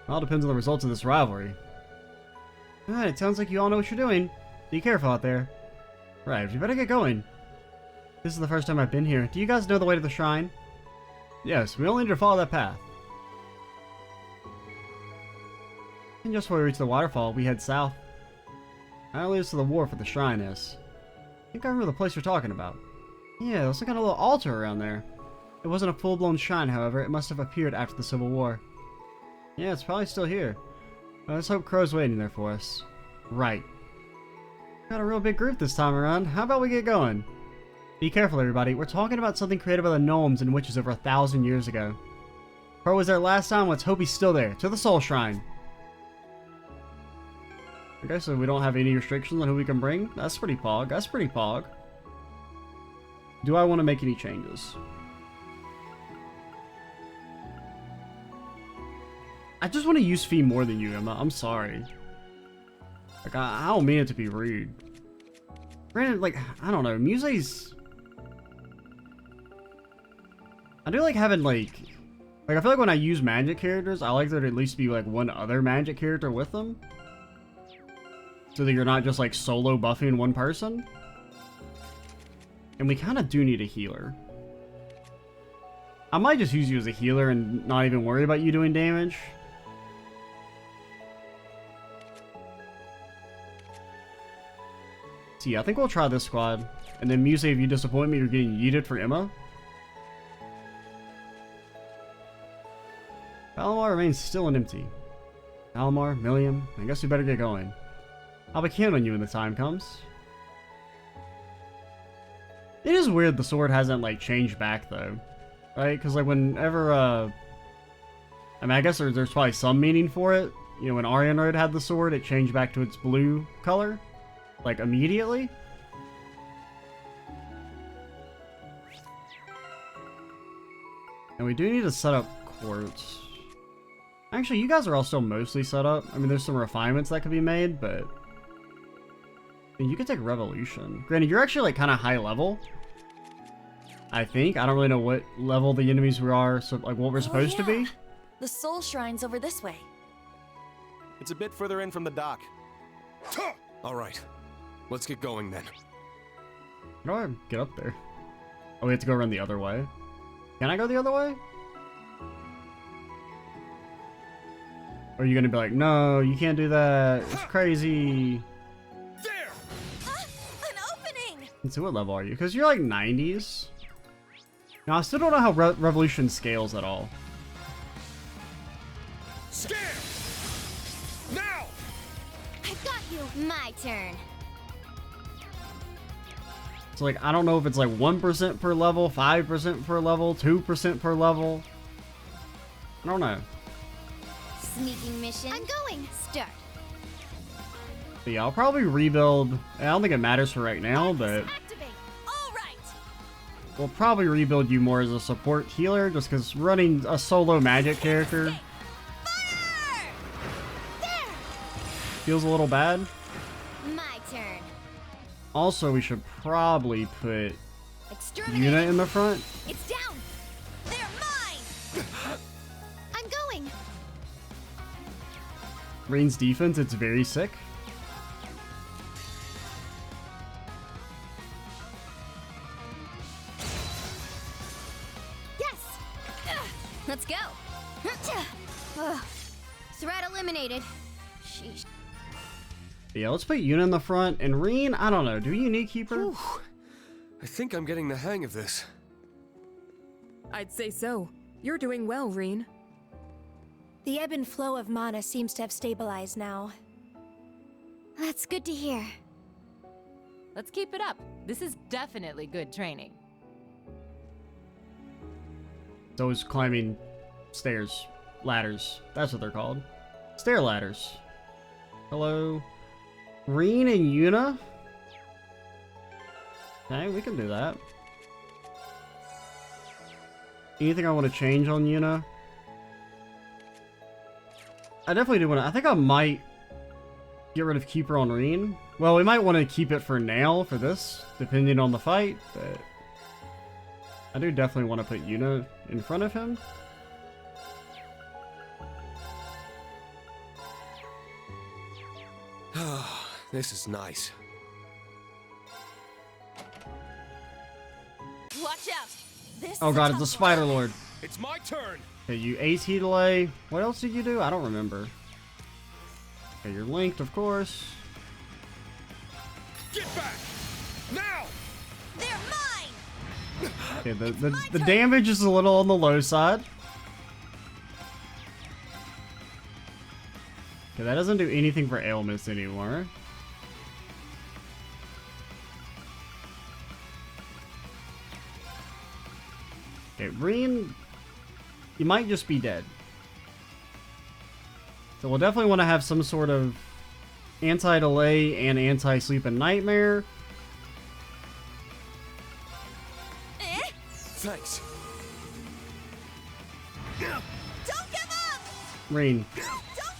It all depends on the results of this rivalry. Alright, it sounds like you all know what you're doing. Be careful out there. Right, you better get going. This is the first time I've been here. Do you guys know the way to the shrine? Yes, we only need to follow that path. And just before we reach the waterfall, we head south. That leads to the wharf where the shrine is. I think I remember the place you're talking about. Yeah, there's some kind of little altar around there. It wasn't a full-blown shrine, however. It must have appeared after the Civil War. Yeah, it's probably still here. Let's hope Crow's waiting there for us. Right. Got a real big group this time around. How about we get going? Be careful, everybody. We're talking about something created by the gnomes and witches over 1,000 years ago. Crow was there last time. Let's hope he's still there. To the Soul Shrine. Okay, so we don't have any restrictions on who we can bring. That's pretty pog. That's pretty pog. Do I want to make any changes? I just want to use Fee more than you, Emma. I'm sorry. Like, I don't mean it to be rude. Granted, like, I don't know. Muse's... I do like having, like, I feel like when I use magic characters, I like there to at least be, like, one other magic character with them. So that you're not just, like, solo buffing one person. And we kind of do need a healer. I might just use you as a healer and not even worry about you doing damage. So yeah, I think we'll try this squad. And then Muse, if you disappoint me, you're getting yeeted for Emma. Valimar remains still and empty. Valimar, Milliam, I guess we better get going. I'll be counting on you when the time comes. It is weird the sword hasn't, like, changed back, though. Right? Because, like, whenever, I mean, I guess there's probably some meaning for it. You know, when Arianrod had the sword, it changed back to its blue color. Like, immediately. And we do need to set up quartz. Actually, you guys are all still mostly set up. I mean, there's some refinements that could be made, but... I mean, you could take Revolution. Granted, you're actually, like, kind of high level. I think. I don't really know what level the enemies we are, so, like, what we're supposed to be. The Soul Shrine's over this way. It's a bit further in from the dock. All right. Let's get going, then. How do I get up there? Oh, we have to go around the other way. Can I go the other way? Or are you gonna be like, no, you can't do that. It's crazy. There! An opening! Let's see, what level are you? Because you're like 90s. Now, I still don't know how Revolution scales at all. Scan! Now! I've got you. My turn. So, like, I don't know if it's like 1% per level, 5% per level, 2% per level. I don't know. Sneaking mission. I'm going. Start. But yeah, I'll probably rebuild. I don't think it matters for right now, but Activate! All right! we'll probably rebuild you more as a support healer, just because running a solo magic character Fire! There! feels a little bad. My turn. Also, we should probably put Exterminate! Yuna in the front. It's down! They're mine! I'm going. Rain's defense, it's very sick. Yes. Let's go. Threat eliminated. Sheesh. But yeah, let's put Yuna in the front. And Reen, I don't know. Do you unique keeper? I think I'm getting the hang of this. I'd say so. You're doing well, Reen. The ebb and flow of mana seems to have stabilized now. That's good to hear. Let's keep it up. This is definitely good training. It's always climbing stairs. Ladders. That's what they're called. Stair ladders. Hello. Reen and Yuna? Okay, we can do that. Anything I want to change on Yuna? I definitely do want to. I think I might get rid of Keeper on Reen. Well, we might want to keep it for now for this, depending on the fight, but I do definitely want to put Yuna in front of him. This is nice. Watch out! This Oh god, it's a Spider Lord. It's my turn. Okay, you AT delay. What else did you do? I don't remember. Okay, you're linked, of course. Get back! Now! They're mine! Okay, the damage is a little on the low side. Okay, that doesn't do anything for ailments anymore. Okay, Reen, you might just be dead. So we'll definitely want to have some sort of anti-delay and anti-sleep and nightmare. Thanks. Don't give up! Reen. Don't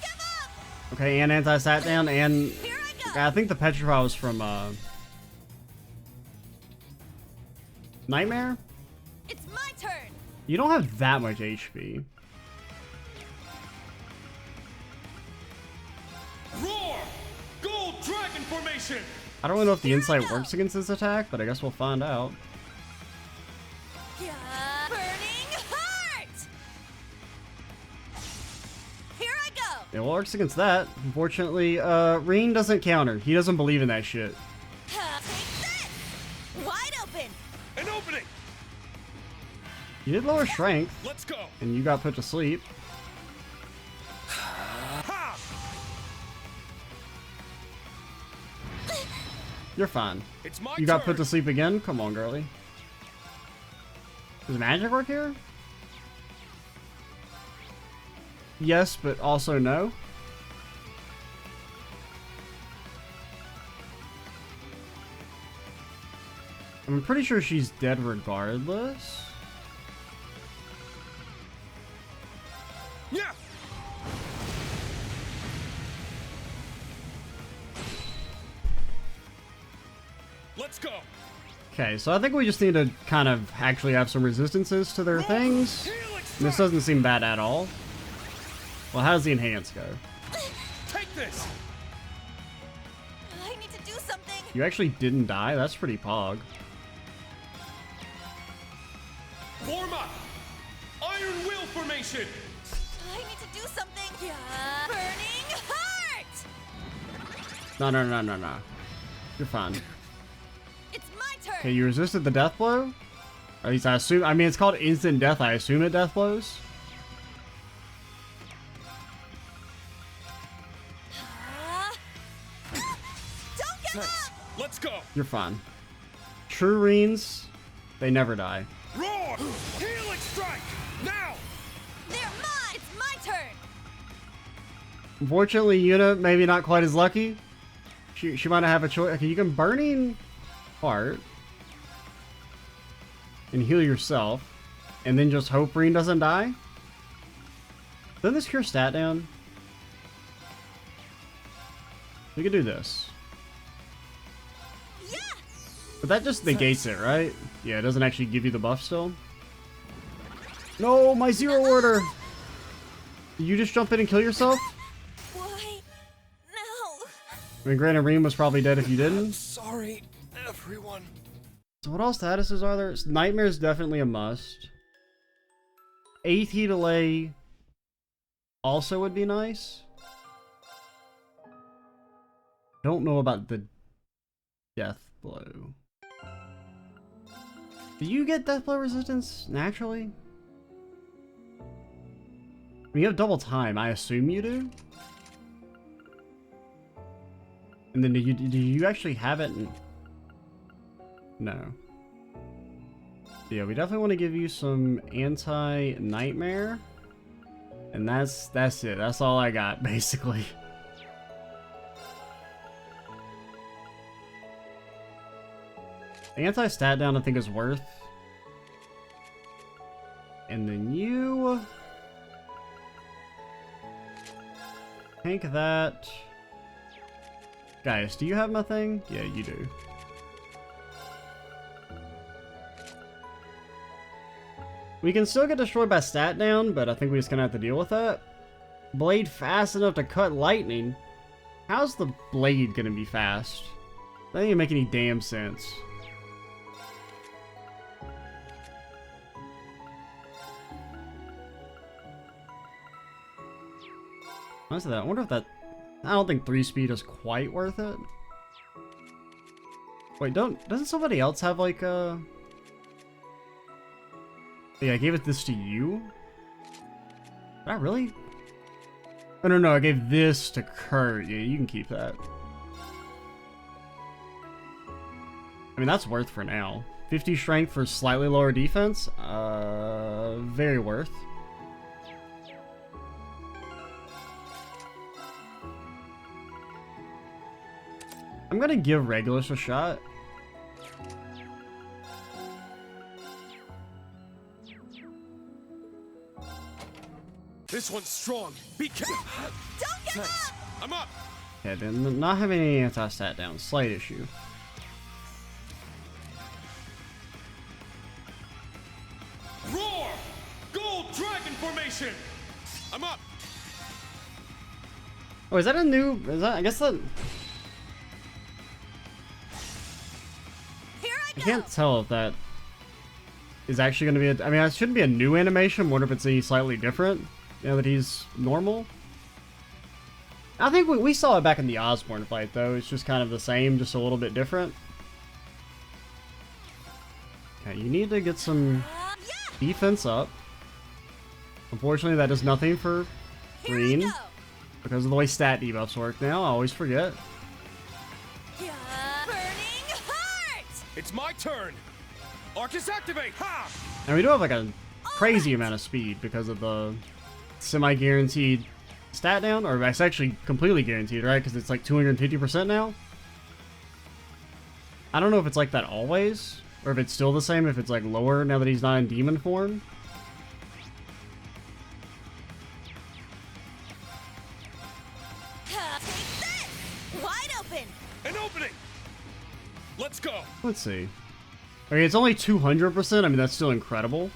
give up! Okay, and anti-sat down, and Here I go! I think the Petrify was from Nightmare? It's my turn! You don't have that much HP. Roar! Gold dragon formation! I don't really know if the insight works against this attack, but I guess we'll find out. Yeah. Burning heart! Here I go! It works against that. Unfortunately, Reen doesn't counter. He doesn't believe in that shit. Take this! Wide open! An opening! You did lower strength, Let's go! and you got put to sleep. Ha! You're fine. It's my You got turn. put to sleep again? Come on, girly. Does magic work here? Yes, but also no. I'm pretty sure she's dead regardless. Yeah! Let's go! Okay, so I think we just need to kind of actually have some resistances to their things. Helix This doesn't seem bad at all. Well, how does the enhance go? Take this! I need to do something! You actually didn't die? That's pretty pog. Form up! Iron Will formation! I need to do something! Yeah. Burning heart! No. You're fine. It's my turn! Okay, you resisted the death blow? Or at least I assume, I mean, it's called instant death. I assume it death blows. Don't give Thanks. up! Let's go! You're fine. True Reens, they never die. Roar! Helix strike! Now! They're mine! It's my turn! Unfortunately, Yuna, maybe not quite as lucky. She might not have a choice. Okay, you can Burning Heart and heal yourself, and then just hope Reen doesn't die. Doesn't this cure stat down? We could do this. Yeah! But that just negates it, right? Yeah, it doesn't actually give you the buff still. No, my zero order! Did you just jump in and kill yourself? Why? No! I mean, granted, Reen was probably dead if you didn't. Sorry, everyone. So what all statuses are there? Nightmare is definitely a must. AT delay also would be nice. Don't know about the death blow. Do you get death blow resistance naturally? I mean, you have double time. I assume you do. And then do you actually have it? No. Yeah, we definitely want to give you some anti-nightmare. And that's it. That's all I got, basically. The anti-stat down I think is worth. And then you... Tank that. Guys, do you have my thing? Yeah, you do. We can still get destroyed by stat down, but I think we're just gonna have to deal with that. Blade fast enough to cut lightning? How's the blade gonna be fast? That doesn't make any damn sense. Honestly, I wonder if that... I don't think 3 speed is quite worth it. Wait, doesn't somebody else have like a... Yeah, I gave it this to you? Did I really? Oh, no, I gave this to Kurt. Yeah, you can keep that. I mean, that's worth for now. 50 strength for slightly lower defense? Very worth. I'm gonna give Regulus a shot. This one's strong. Be careful. Don't give Thanks. up! I'm up. Yeah, then not having any anti-stat down. Slight issue. Roar! Gold dragon formation. I'm up. Oh, is that a new... Is that... I guess that... Here I I go! can't tell if that is actually going to be a... I mean, it shouldn't be a new animation. I wonder if it's any slightly different now that he's normal. I think we saw it back in the Osborne fight, though. It's just kind of the same, just a little bit different. Okay, you need to get some Yeah! defense up. Unfortunately, that does nothing for Here I Green go! because of the way stat debuffs work now. I always forget. Yeah. Burning heart! It's my turn. Arcus activate. Ha! And we do have like a crazy amount of speed because of the semi-guaranteed stat down, or it's actually completely guaranteed, right? Because it's like 250% now. I don't know if it's like that always, or if it's still the same, if it's like lower now that he's not in demon form. Take this! Wide open! An opening. Let's go. Let's see. Okay, it's only 200%. I mean, that's still incredible.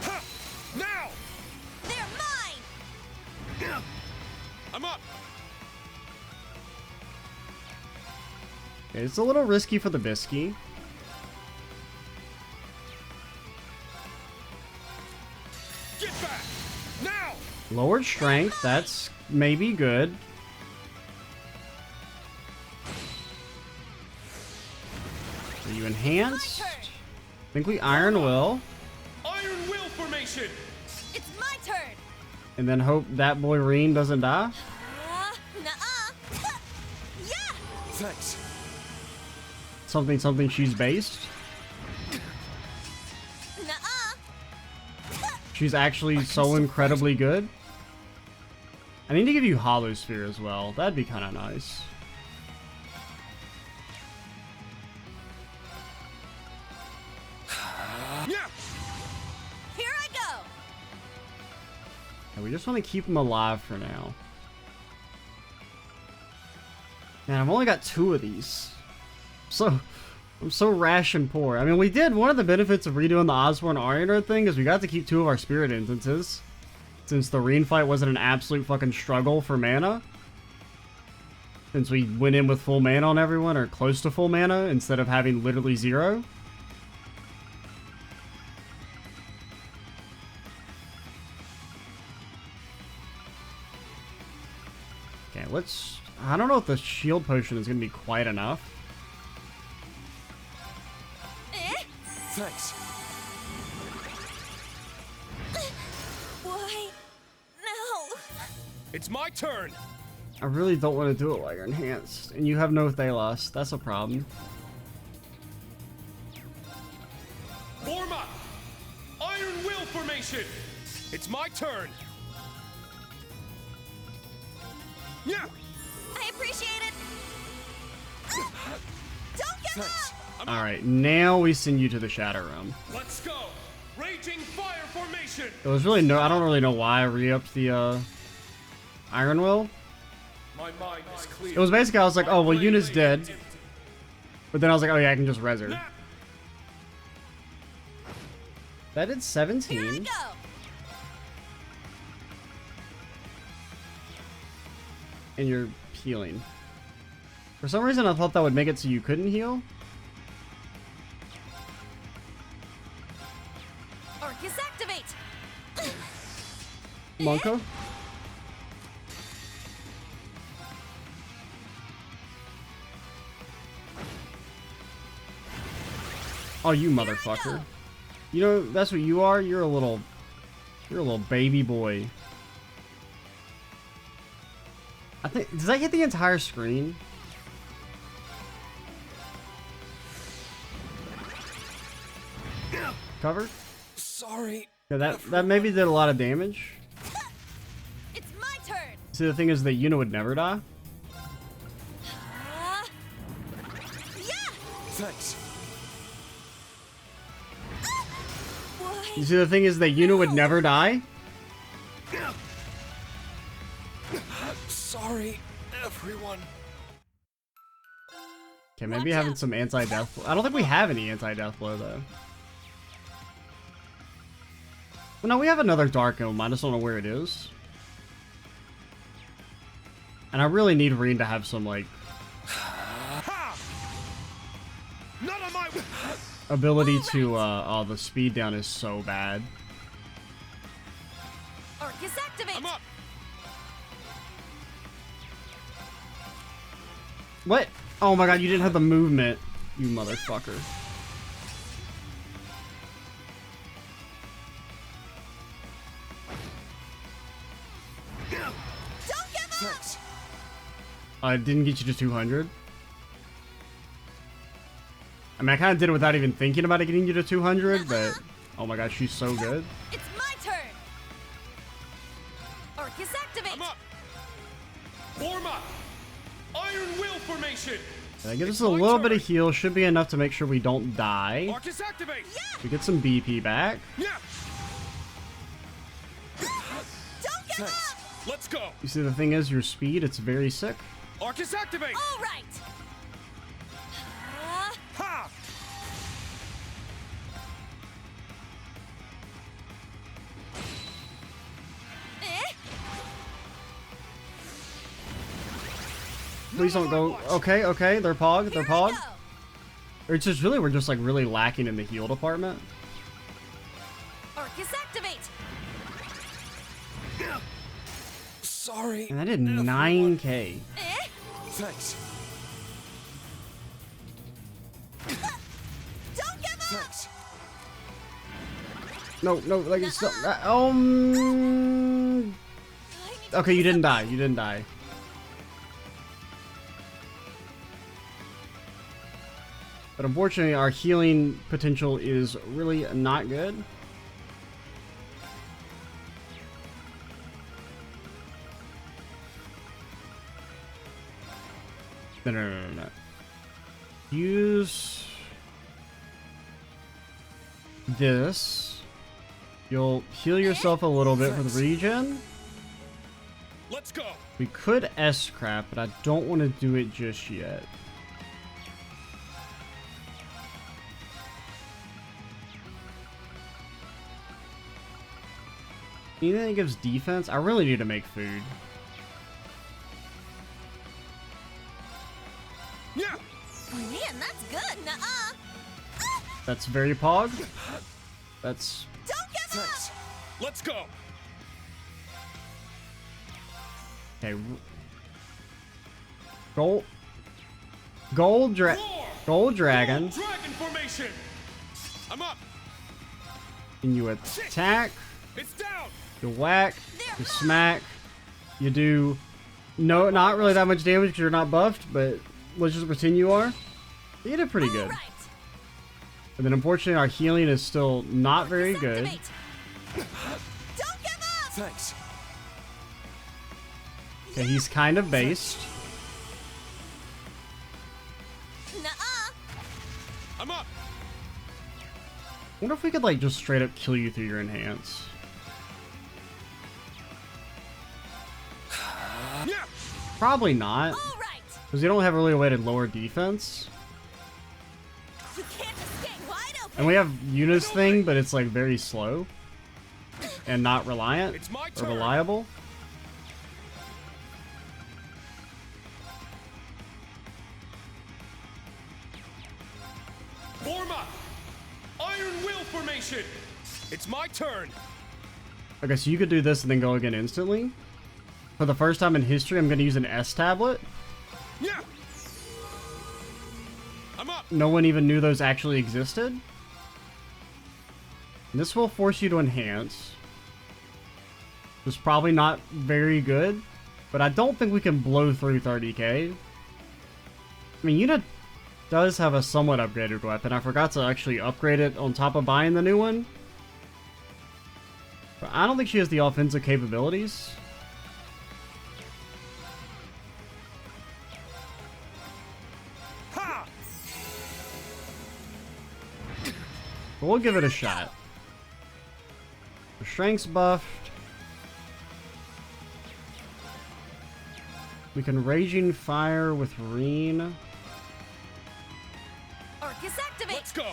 Ha! Now. They're mine! I'm up. Okay, it's a little risky for the Bisky. Get back. Now. Lowered strength, that's maybe good. Are you enhanced? My turn. I think we Iron Will. Iron Will formation. It's my turn! And then hope that boy Reen doesn't die. Nuh-uh! Yeah! Thanks. Something she's based. Nuh-uh! She's actually so incredibly good. I need to give you Hollow Sphere as well. That'd be kind of nice. Yeah. Here I go! And we just want to keep him alive for now. Man, I've only got 2 of these. I'm so rash and poor. I mean, we did, one of the benefits of redoing the Osborne Arianer thing is we got to keep 2 of our Spirit Instances. Since the Reen fight wasn't an absolute fucking struggle for mana. Since we went in with full mana on everyone, or close to full mana, instead of having literally 0. Okay, let's... I don't know if the shield potion is going to be quite enough. Eh? Thanks. Why? No! It's my turn. I really don't want to do it while you're enhanced. And you have no Thalos. That's a problem. It's my turn. Yeah. I appreciate it. Don't give up! Alright, now we send you to the Shadow Realm. Let's go. Raging fire formation. There was really no, I don't really know why I re-upped the Iron Will. My mind is clear. It was basically, I was like, oh, well, Yuna's dead. But then I was like, oh yeah, I can just res her. That did 17. Here I go! And you're healing. For some reason, I thought that would make it so you couldn't heal. Orcus activate! Monka? Oh, you motherfucker. You know, that's what you are? You're a little baby boy. I think, does that hit the entire screen? Covered? Sorry. Yeah, that maybe did a lot of damage. It's my turn! See, the thing is that Yuna would never die. Yeah! Thanks. What? You see, the thing is that Yuna would never die. Sorry, everyone. Okay, maybe Watch having out. some anti-death blow. I don't think we have any anti-death blow, though. Well, no, we have another Dark Elm. I just don't know where it is. And I really need Reen to have some, like, None of my. ability to, oh, the speed down is so bad. Orcus activate! I'm up. What? Oh my god, you didn't have the movement, you motherfucker. Don't give up! Thanks. I didn't get you to 200. I mean, I kind of did it without even thinking about it getting you to 200, but oh my god, she's so good. It's my turn! Orcus activate! I'm up. Form up. Iron Will formation. I give us It's a my little bit turn. of heal, should be enough to make sure we don't die. Arcus activate. We get some BP back. Yeah. Don't give Thanks. up! Let's go. You see, the thing is, your speed, it's very sick. Arcus activate. All right! Ha! Eh? Please don't go. Okay, okay, they're Pog, they're Here I Pog. go! Or it's just really, we're just like really lacking in the heal department. Orcus activate! Sorry. And I did everyone. 9k. Eh? Thanks. Don't give up! Thanks. No, no, like it's not. I need to Okay, you didn't die. You didn't die. But unfortunately, our healing potential is really not good. No, no, no, no, no. Use this. You'll heal yourself a little bit for the regen. Let's go. We could S-crap, but I don't want to do it just yet. Anything that gives defense? I really need to make food. Yeah. Man, that's good! Nuh-uh! That's very Pog. That's... Don't give Thanks. Let's go. Okay. Gold... Gold Roar. Gold Dragon. Dragon formation. I'm up. And you attack. It's down. You whack. You smack. You do... No, not really that much damage because you're not buffed, but let's just pretend you are. You did pretty good. All right. And then unfortunately our healing is still not very good. Activate. Don't give Thanks. Okay, he's kind of based. Nuh-uh. I'm up. I wonder if we could, like, just straight up kill you through your enhance. Yeah. Probably not, All right. because you don't have really a way to lower defense. You can't escape. Wide open. And we have Yuna's thing, but it's, like, very slow. And not reliant, It's my or turn. reliable. Form up. Iron Will formation. It's my turn. Okay, so you could do this and then go again instantly. For the first time in history, I'm going to use an S tablet. Yeah. I'm up. No one even knew those actually existed. This will force you to enhance. It's probably not very good, but I don't think we can blow through 30k. I mean, Yuna does have a somewhat upgraded weapon. I forgot to actually upgrade it on top of buying the new one. But I don't think she has the offensive capabilities. Ha! But we'll give it a shot. The strength's buffed. We can Raging Fire with Reen. Orcus activate. Let's go.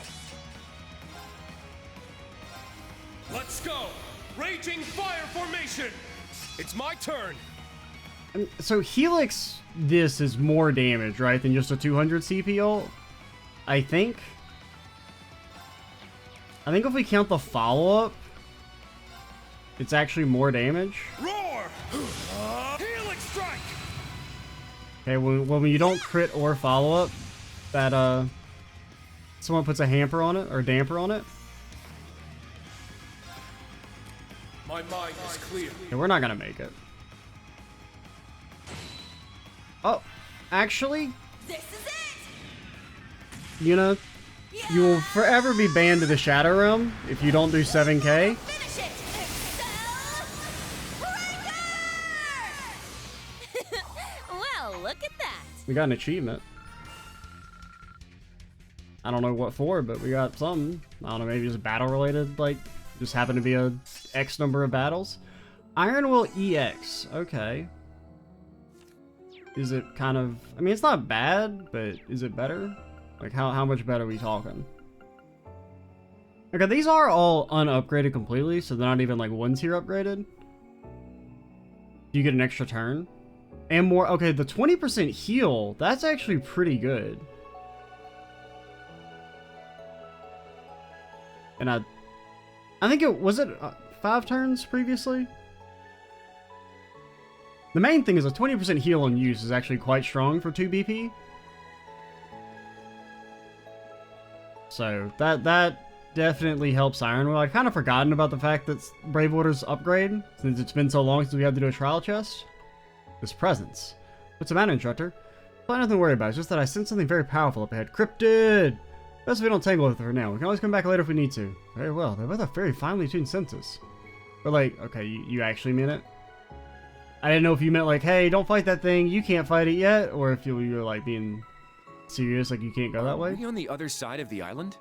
Let's go. Raging Fire formation. It's my turn. And so Helix, this is more damage, right, than just a 200 CP ult? I think. I think if we count the follow-up, it's actually more damage. Roar. Helix strike. Okay, when you don't crit or follow-up, that, someone puts a hamper on it, or damper on it. My mind is clear. Okay, we're not gonna make it. Oh, actually, This is it. Yuna, you will forever be banned to the Shadow Realm if you don't do 7k. Finish it. Breaker! Well, look at that. We got an achievement. I don't know what for, but we got something. I don't know, maybe it's battle related, like, just happened to be a X number of battles. Iron Will EX, okay. Is it kind of, I mean, it's not bad, but is it better? Like, how much better are we talking? Okay, these are all unupgraded completely, so they're not even, like, 1-tier upgraded. You get an extra turn. And more, okay, the 20% heal, that's actually pretty good. And I think it, was it 5 turns previously? The main thing is a 20% heal on use is actually quite strong for 2 BP. So that definitely helps Iron Will. I'd kind of forgotten about the fact that Brave Order's upgrade, since it's been so long since we had to do a trial chest. This presence. What's the matter, Instructor? Well, nothing to worry about, it's just that I sense something very powerful up ahead. Cryptid! Best if we don't tangle with it for now. We can always come back later if we need to. Very well, they both have very finely tuned senses. But like, okay, you actually mean it? I didn't know if you meant like, hey, don't fight that thing, you can't fight it yet, or if you were like being serious, like you can't go that Are way. we on the other side of the island?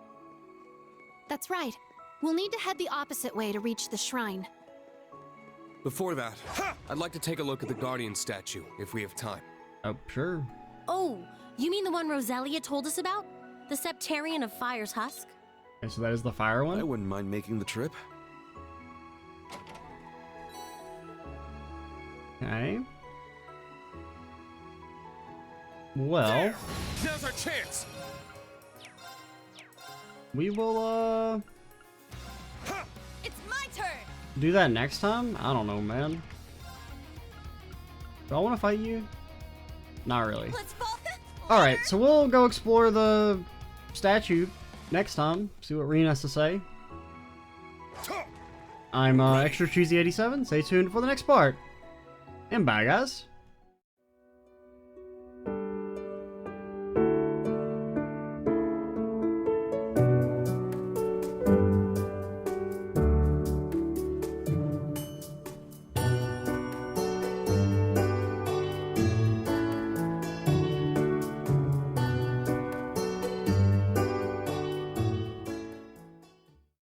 That's right. We'll need to head the opposite way to reach the shrine. Before that, I'd like to take a look at the Guardian statue, if we have time. Oh, sure. Oh, you mean the one Rosalia told us about? The Septarian of Fire's husk? Okay, so that is the fire I one. wouldn't mind making the trip. Okay. Well, Now's our chance. we will, It's my turn! do that next time? I don't know, man. Do I want to fight you? Not really. Let's fall. Alright, so we'll go explore the statue next time. See what Reen has to say. I'm Extra Cheesy 87. Stay tuned for the next part. And bye, guys.